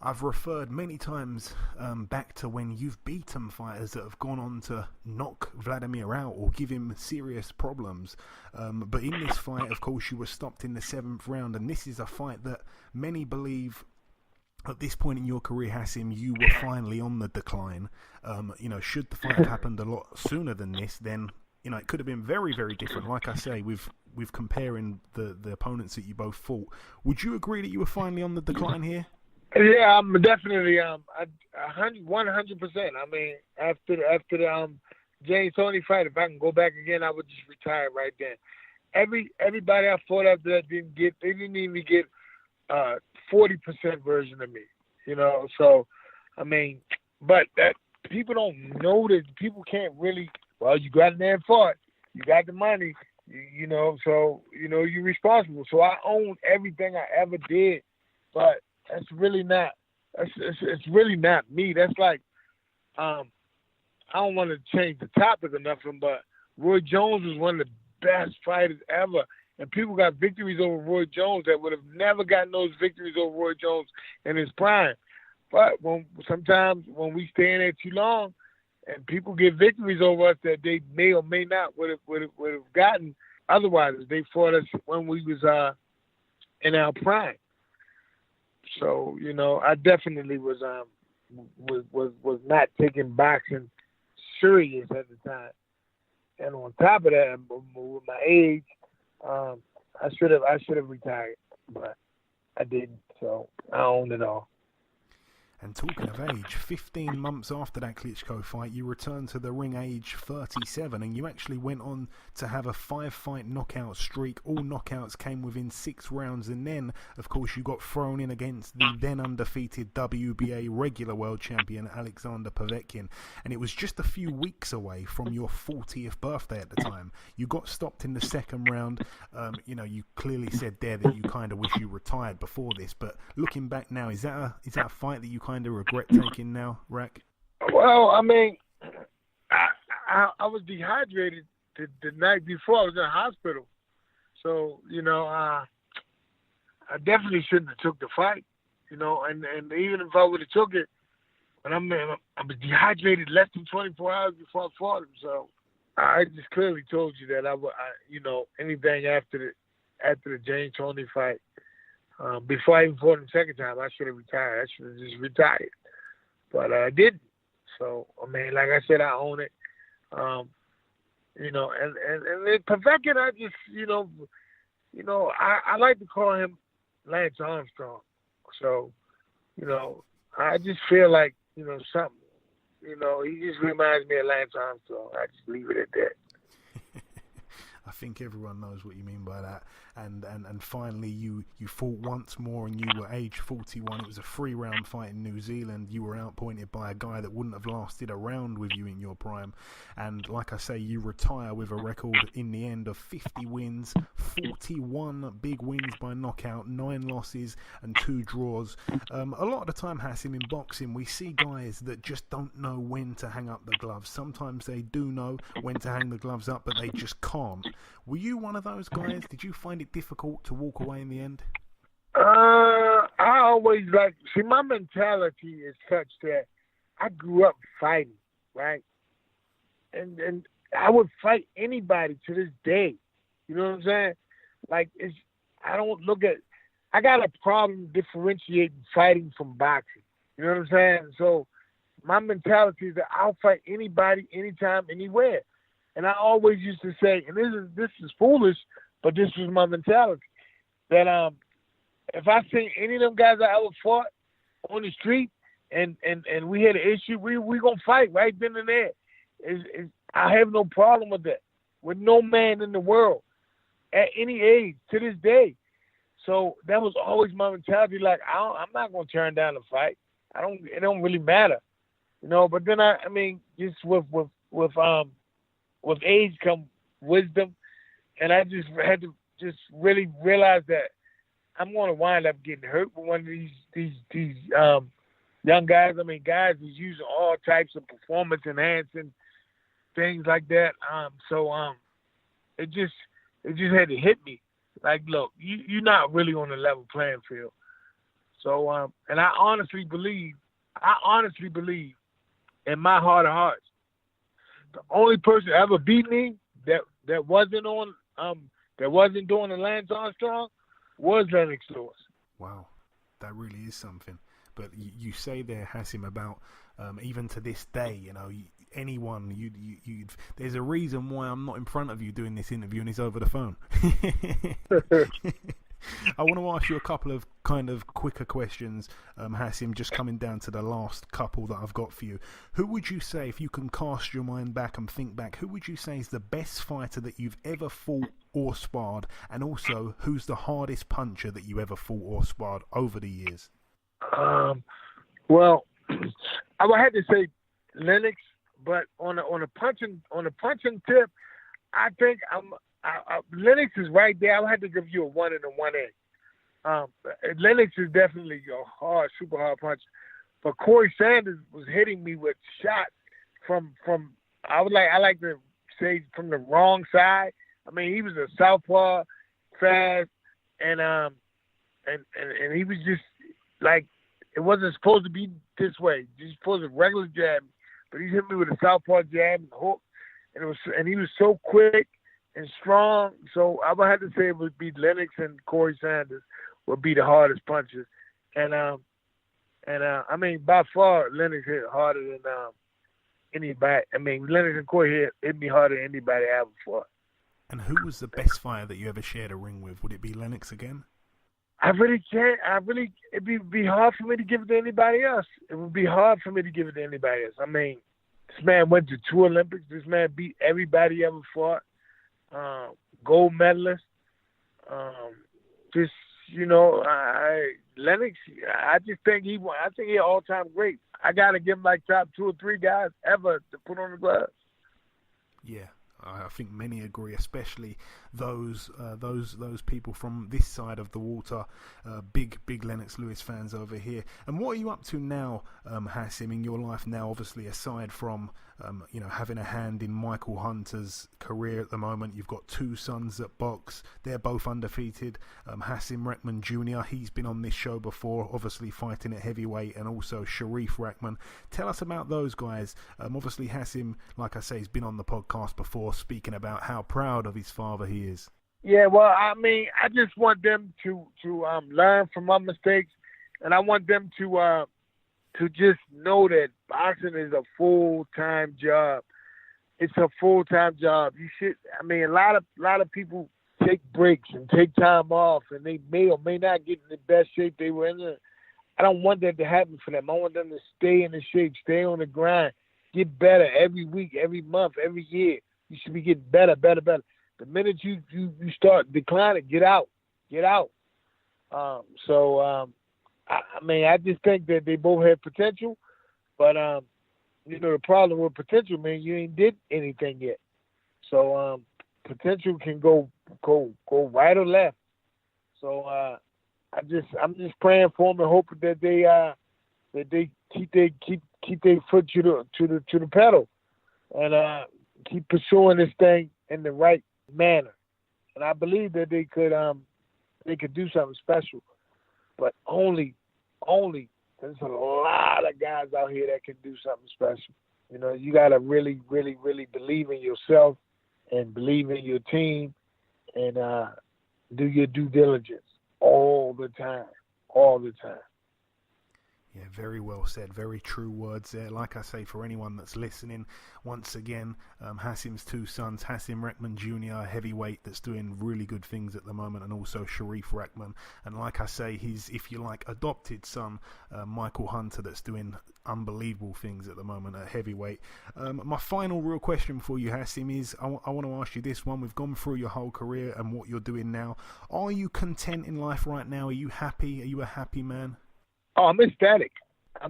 I've referred many times back to when you've beaten fighters that have gone on to knock Vladimir out or give him serious problems. But in this fight, of course, you were stopped in the 7th round, and this is a fight that many believe at this point in your career, Hasim, you were finally on the decline. You know, should the fight have happened a lot sooner than this, then, you know, it could have been very, very different. Like I say, with comparing the opponents that you both fought, would you agree that you were finally on the decline here? Yeah, I'm definitely 100%. I mean, after the James Toney fight, if I can go back again, I would just retire right then. Everybody I fought after that didn't even get 40% version of me, you know. So, I mean, but that people don't know that people can't really. Well, you got in there and fought, you got the money, you know. So, you know, you're responsible. So I own everything I ever did, but that's really not. It's really not me. That's like, I don't want to change the topic or nothing, but Roy Jones was one of the best fighters ever. And people got victories over Roy Jones that would have never gotten those victories over Roy Jones in his prime. But sometimes when we stay in there too long, and people get victories over us that they may or may not would have gotten otherwise, they fought us when we was in our prime. So, you know, I definitely was not taking boxing serious at the time. And on top of that, with my age, I should have retired, but I didn't. So I owned it all. And talking of age, 15 months after that Klitschko fight, you returned to the ring age 37, and you actually went on to have a 5-fight knockout streak. All knockouts came within 6 rounds, and then, of course, you got thrown in against the then undefeated WBA regular world champion Alexander Povetkin, and it was just a few weeks away from your 40th birthday at the time. You got stopped in the 2nd round. You know, you clearly said there that you kind of wish you retired before this, but looking back now, is that a fight that you kind of regret taking now, Rack? Well, I mean, I was dehydrated the night before. I was in the hospital, so you know, I I definitely shouldn't have took the fight, you know. And even if I would have took it, but I'm dehydrated less than 24 hours before I fought him. So I just clearly told you that anything after the James Toney fight, before I even fought him the second time, I should have retired. I should have just retired, but I didn't. So I mean, like I said, I own it. And then Povetkin, I just I like to call him Lance Armstrong. So I just feel like something. He just reminds me of Lance Armstrong. I just leave it at that. I think everyone knows what you mean by that. And finally, you fought once more, and you were age 41. It was a 3-round fight in New Zealand. You were outpointed by a guy that wouldn't have lasted a round with you in your prime. And like I say, you retire with a record in the end of 50 wins, 41 big wins by knockout, 9 losses and 2 draws. A lot of the time, Hasim, in boxing, we see guys that just don't know when to hang up the gloves. Sometimes they do know when to hang the gloves up, but they just can't. Were you one of those guys? Did you find it difficult to walk away in the end? I always my mentality is such that I grew up fighting, right? And I would fight anybody to this day. You know what I'm saying? I got a problem differentiating fighting from boxing. You know what I'm saying? So my mentality is that I'll fight anybody, anytime, anywhere. And I always used to say, and this is foolish, but this was my mentality, that if I see any of them guys I ever fought on the street and we had an issue, we gonna fight right then and there. I have no problem with that, with no man in the world at any age to this day. So that was always my mentality. Like I'm not gonna turn down a fight. It don't really matter, But then I mean, just with age come wisdom, and I just had to just really realize that I'm going to wind up getting hurt with one of these young guys. I mean, guys who's using all types of performance enhancing things like that. It just had to hit me. Like, look, you're not really on a level playing field. So, and I honestly believe in my heart of hearts, the only person that ever beat me that wasn't doing the Lance Armstrong was Lennox Lewis. Wow, that really is something. But you say there, Hasim, about even to this day, anyone, there's a reason why I'm not in front of you doing this interview and it's over the phone. I want to ask you a couple of kind of quicker questions, Hasim, just coming down to the last couple that I've got for you. Who would you say, if you can cast your mind back and think back, who would you say is the best fighter that you've ever fought or sparred? And also, who's the hardest puncher that you ever fought or sparred over the years? Well, I would have to say Lennox, but on a punching tip, I think Lennox is right there. I'll have to give you a 1 and a 1A. Lennox is definitely a super hard puncher. But Corey Sanders was hitting me with shots from I like to say from the wrong side. I mean, he was a southpaw, fast, and he was just like, it wasn't supposed to be this way. He's supposed to regular jab, but he hit me with a southpaw jab and hook, and he was so quick and strong. So I would have to say it would be Lennox and Corey Sanders would be the hardest punchers. And I mean, by far, Lennox hit harder than anybody. I mean, Lennox and Corey hit me harder than anybody I ever fought. And who was the best fighter that you ever shared a ring with? Would it be Lennox again? I really can't. It'd be hard for me to give it to anybody else. It would be hard for me to give it to anybody else. I mean, this man went to 2 Olympics. This man beat everybody he ever fought. Gold medalist. Lennox, I just think he all-time great. I got to give him like top 2 or 3 guys ever to put on the gloves. Yeah. I think many agree, especially those people from this side of the water, big Lennox Lewis fans over here. And what are you up to now, Hasim, in your life now? Obviously, aside from having a hand in Michael Hunter's career at the moment. You've got two sons that box. They're both undefeated. Hasim Rahman Jr., he's been on this show before, obviously fighting at heavyweight, and also Sharif Rahman. Tell us about those guys. Obviously, Hasim, like I say, has been on the podcast before speaking about how proud of his father he is. Yeah, well, I mean, I just want them to learn from my mistakes, and I want them to just know that boxing is a full-time job. It's a full-time job. You should. I mean, a lot of people take breaks and take time off, and they may or may not get in the best shape they were in. I don't want that to happen for them. I want them to stay in the shape, stay on the grind, get better every week, every month, every year. You should be getting better. The minute you start declining, get out. I mean, I just think that they both have potential, but the problem with potential, man, you ain't did anything yet. So potential can go right or left. So I'm just praying for them and hoping that they keep their foot to the pedal and keep pursuing this thing in the right manner. And I believe that they could do something special. But only there's a lot of guys out here that can do something special. You got to really, really, really believe in yourself and believe in your team and do your due diligence all the time. Yeah, very well said. Very true words there. Like I say, for anyone that's listening, once again, Hasim's two sons, Hasim Rahman Jr., a heavyweight that's doing really good things at the moment, and also Sharif Rahman. And like I say, his, if you like, adopted son, Michael Hunter, that's doing unbelievable things at the moment at heavyweight. My final real question for you, Hasim, is I want to ask you this one. We've gone through your whole career and what you're doing now. Are you content in life right now? Are you happy? Are you a happy man? Oh, I'm ecstatic. I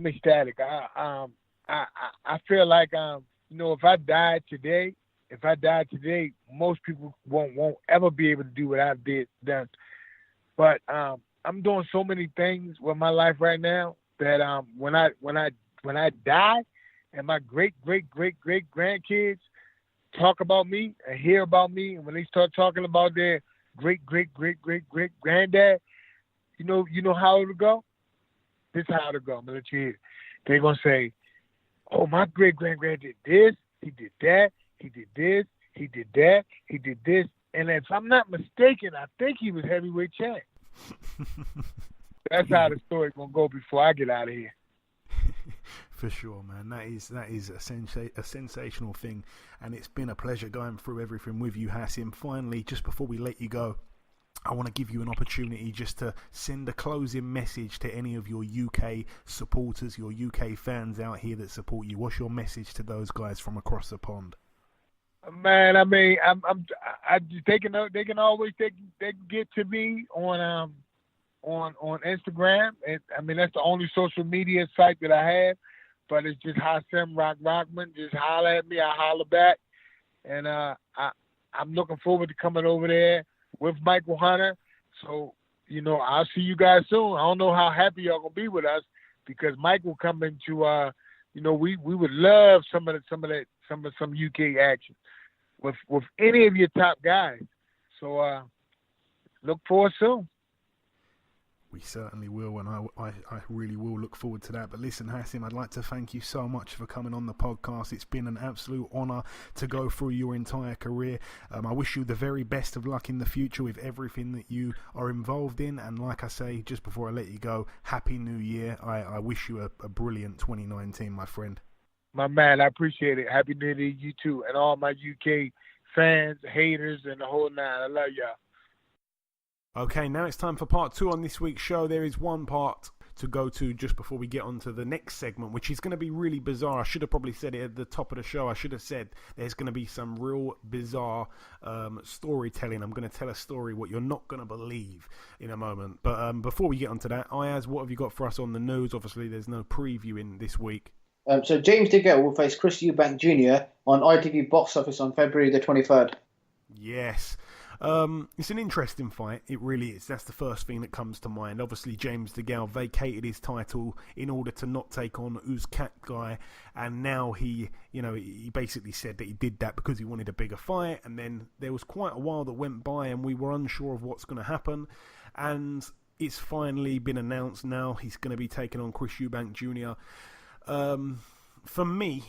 feel like if I died today, most people won't ever be able to do what I've done. But I'm doing so many things with my life right now that when I die, and my great grandkids talk about me and hear about me, and when they start talking about their great granddad, you know how it'll go. This is how it'll go. I'm going to let you hear it. They're going to say, oh, my great-granddad did this, he did that, he did this, he did that, he did this. And if I'm not mistaken, I think he was heavyweight champ. That's how the story's going to go before I get out of here. For sure, man. That is a sensational thing. And it's been a pleasure going through everything with you, Hasim. Finally, just before we let you go, I want to give you an opportunity just to send a closing message to any of your UK supporters, your UK fans out here that support you. What's your message to those guys from across the pond? Man, I mean, they can always get to me on Instagram. And I mean, that's the only social media site that I have. But it's just Hasim Rahman. Just holler at me, I holler back. And I'm looking forward to coming over there with Michael Hunter. So, I'll see you guys soon. I don't know how happy y'all gonna be with us because Michael coming to we would love some UK action with any of your top guys. So look for us soon. We certainly will, and I really will look forward to that. But listen, Hasim, I'd like to thank you so much for coming on the podcast. It's been an absolute honour to go through your entire career. I wish you the very best of luck in the future with everything that you are involved in. And like I say, just before I let you go, Happy New Year. I wish you a brilliant 2019, my friend. My man, I appreciate it. Happy New Year to you too, and all my UK fans, haters, and the whole nine. I love y'all. Okay, now it's time for part 2 on this week's show. There is one part to go to just before we get on to the next segment, which is going to be really bizarre. I should have probably said it at the top of the show. I should have said there's going to be some real bizarre storytelling. I'm going to tell a story what you're not going to believe in a moment. But before we get onto that, Ayaz, what have you got for us on the news? Obviously, there's no preview in this week. So James DeGale will face Chris Eubank Jr. on ITV Box Office on February the 23rd. Yes. It's an interesting fight. It really is. That's the first thing that comes to mind. Obviously, James DeGale vacated his title in order to not take on Uzcat guy, and now he basically said that he did that because he wanted a bigger fight. And then there was quite a while that went by, and we were unsure of what's going to happen. And it's finally been announced now. He's going to be taking on Chris Eubank Jr. For me,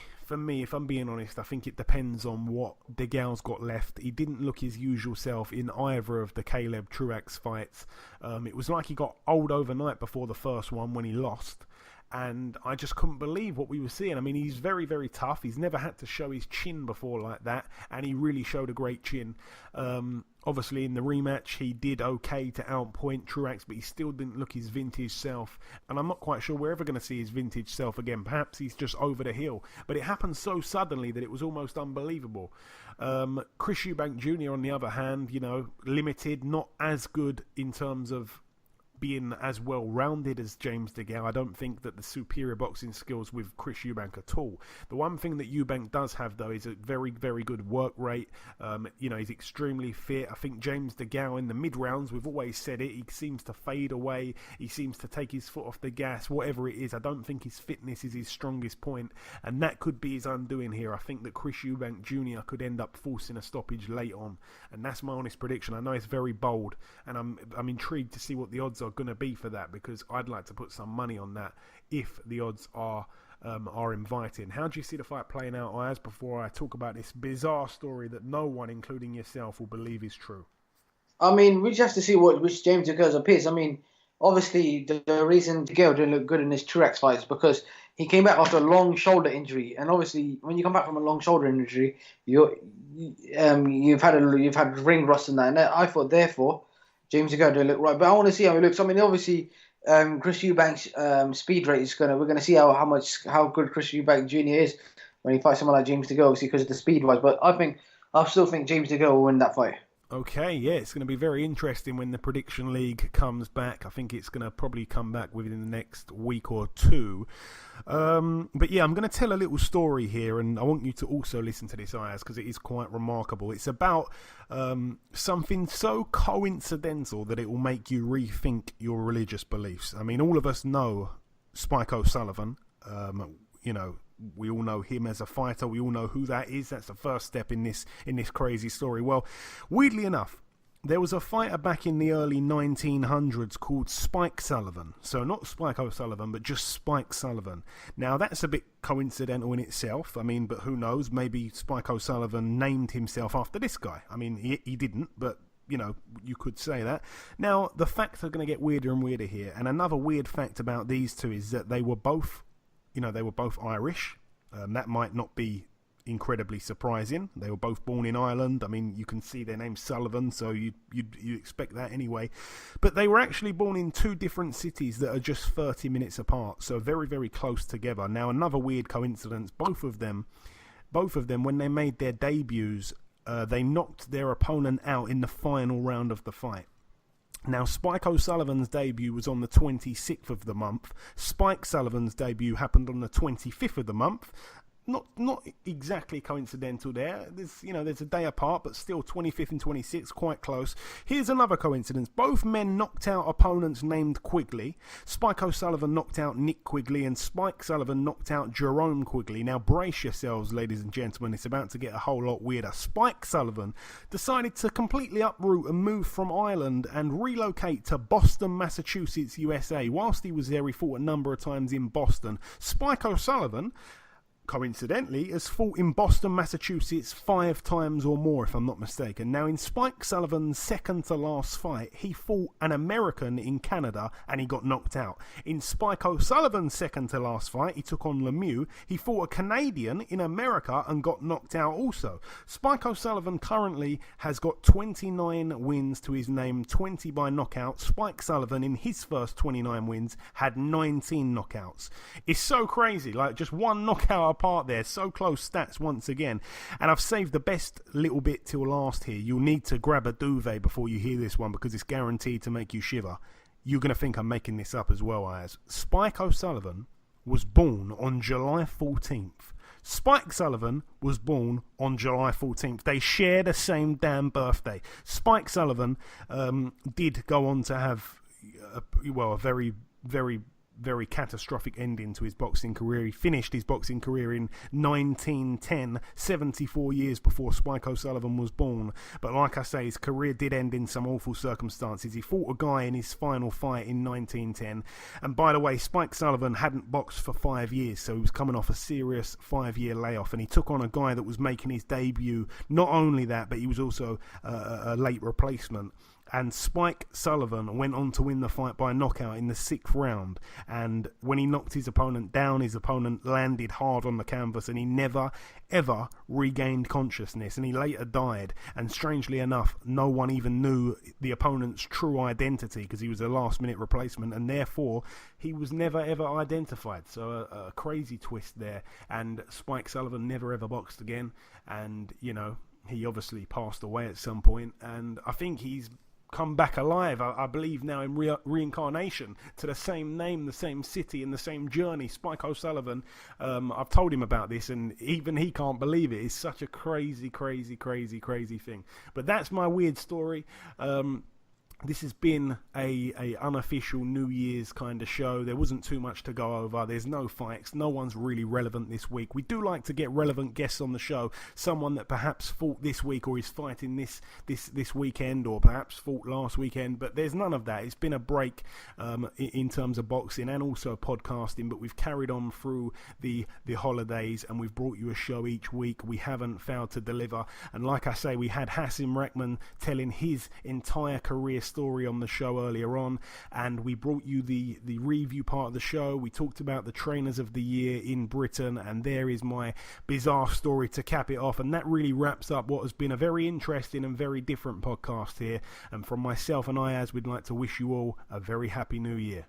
if I'm being honest, I think it depends on what DeGale's got left. He didn't look his usual self in either of the Caleb Truax fights. It was like he got old overnight before the first one when he lost. And I just couldn't believe what we were seeing. I mean, he's very, very tough. He's never had to show his chin before like that. And he really showed a great chin. Obviously, in the rematch, he did okay to outpoint Truax, but he still didn't look his vintage self. And I'm not quite sure we're ever going to see his vintage self again. Perhaps he's just over the hill. But it happened so suddenly that it was almost unbelievable. Chris Eubank Jr., on the other hand, limited, not as good in terms of being as well-rounded as James DeGale. I don't think that the superior boxing skills with Chris Eubank at all. The one thing that Eubank does have, though, is a very, very good work rate. He's extremely fit. I think James DeGale in the mid-rounds, we've always said it, he seems to fade away. He seems to take his foot off the gas, whatever it is. I don't think his fitness is his strongest point, and that could be his undoing here. I think that Chris Eubank Jr. could end up forcing a stoppage late on, and that's my honest prediction. I know it's very bold, and I'm intrigued to see what the odds are going to be for that, because I'd like to put some money on that if the odds are inviting. How do you see the fight playing out, Ayaz, before I talk about this bizarre story that no one, including yourself, will believe is true? I mean, we just have to see which James DeGale's appears. I mean, obviously, the reason DeGale didn't look good in his Truax fight is because he came back after a long shoulder injury, and obviously, when you come back from a long shoulder injury, you've had ring rust and that. And I thought, therefore, James DeGale didn't look right, but I want to see how he looks. I mean, obviously, Chris Eubank's speed rate is we're gonna see how good Chris Eubank Jr. is when he fights someone like James DeGale, obviously because of the speed wise. But I still think James DeGale will win that fight. Okay, yeah, it's going to be very interesting when the Prediction League comes back. I think it's going to probably come back within the next week or two. But yeah, I'm going to tell a little story here, and I want you to also listen to this, Ayaz, because it is quite remarkable. It's about something so coincidental that it will make you rethink your religious beliefs. I mean, all of us know Spike O'Sullivan, we all know him as a fighter. We all know who that is. That's the first step in this crazy story. Well, weirdly enough, there was a fighter back in the early 1900s called Spike Sullivan. So not Spike O'Sullivan, but just Spike Sullivan. Now, that's a bit coincidental in itself. I mean, but who knows? Maybe Spike O'Sullivan named himself after this guy. I mean, he didn't, but you could say that. Now, the facts are going to get weirder and weirder here. And another weird fact about these two is that they were both Irish. That might not be incredibly surprising. They were both born in Ireland. I mean, you can see their name's Sullivan, so you expect that anyway. But they were actually born in two different cities that are just 30 minutes apart, so very, very close together. Now, another weird coincidence, both of them, when they made their debuts, they knocked their opponent out in the final round of the fight. Now, Spike O'Sullivan's debut was on the 26th of the month. Spike Sullivan's debut happened on the 25th of the month. Not exactly coincidental there. There's a day apart, but still 25th and 26th, quite close. Here's another coincidence. Both men knocked out opponents named Quigley. Spike O'Sullivan knocked out Nick Quigley, and Spike Sullivan knocked out Jerome Quigley. Now, brace yourselves, ladies and gentlemen. It's about to get a whole lot weirder. Spike Sullivan decided to completely uproot and move from Ireland and relocate to Boston, Massachusetts, USA. Whilst he was there, he fought a number of times in Boston. Spike O'Sullivan, coincidentally, has fought in Boston, Massachusetts 5 times or more, if I'm not mistaken. Now, in Spike Sullivan's second to last fight, he fought an American in Canada and he got knocked out. In Spike O'Sullivan's second to last fight, he took on Lemieux. He fought a Canadian in America and got knocked out also. Spike O'Sullivan currently has got 29 wins to his name, 20 by knockout. Spike Sullivan, in his first 29 wins, had 19 knockouts. It's so crazy, like just one knockout apart there. So close stats once again. And I've saved the best little bit till last here. You'll need to grab a duvet before you hear this one because it's guaranteed to make you shiver. You're going to think I'm making this up as well, Ayaz. Spike O'Sullivan was born on July 14th. Spike Sullivan was born on July 14th. They share the same damn birthday. Spike Sullivan did go on to have a very, very, very catastrophic ending to his boxing career. He finished his boxing career in 1910, 74 years before Spike O'Sullivan was born. But like I say, his career did end in some awful circumstances. He fought a guy in his final fight in 1910. And by the way, Spike Sullivan hadn't boxed for 5 years, so he was coming off a serious 5-year layoff. And he took on a guy that was making his debut. Not only that, but he was also a late replacement. And Spike Sullivan went on to win the fight by knockout in the 6th round. And when he knocked his opponent down, his opponent landed hard on the canvas and he never, ever regained consciousness. And he later died. And strangely enough, no one even knew the opponent's true identity because he was a last-minute replacement. And therefore, he was never, ever identified. So a crazy twist there. And Spike Sullivan never, ever boxed again. And, you know, he obviously passed away at some point. And I think he's come back alive, I believe now in reincarnation to the same name, the same city and the same journey. Spike O'Sullivan, I've told him about this and even he can't believe it. It's such a crazy thing. But that's my weird story. This has been a unofficial New Year's kind of show. There wasn't too much to go over. There's no fights. No one's really relevant this week. We do like to get relevant guests on the show. Someone that perhaps fought this week or is fighting this weekend or perhaps fought last weekend. But there's none of that. It's been a break in terms of boxing and also podcasting. But we've carried on through the holidays and we've brought you a show each week. We haven't failed to deliver. And like I say, we had Hasim Rahman telling his entire career story on the show earlier on, and we brought you the review part of the show. We talked about the trainers of the year in Britain, and there is my bizarre story to cap it off, and that really wraps up what has been a very interesting and very different podcast here. And from myself and Ayaz, we'd like to wish you all a very happy new year.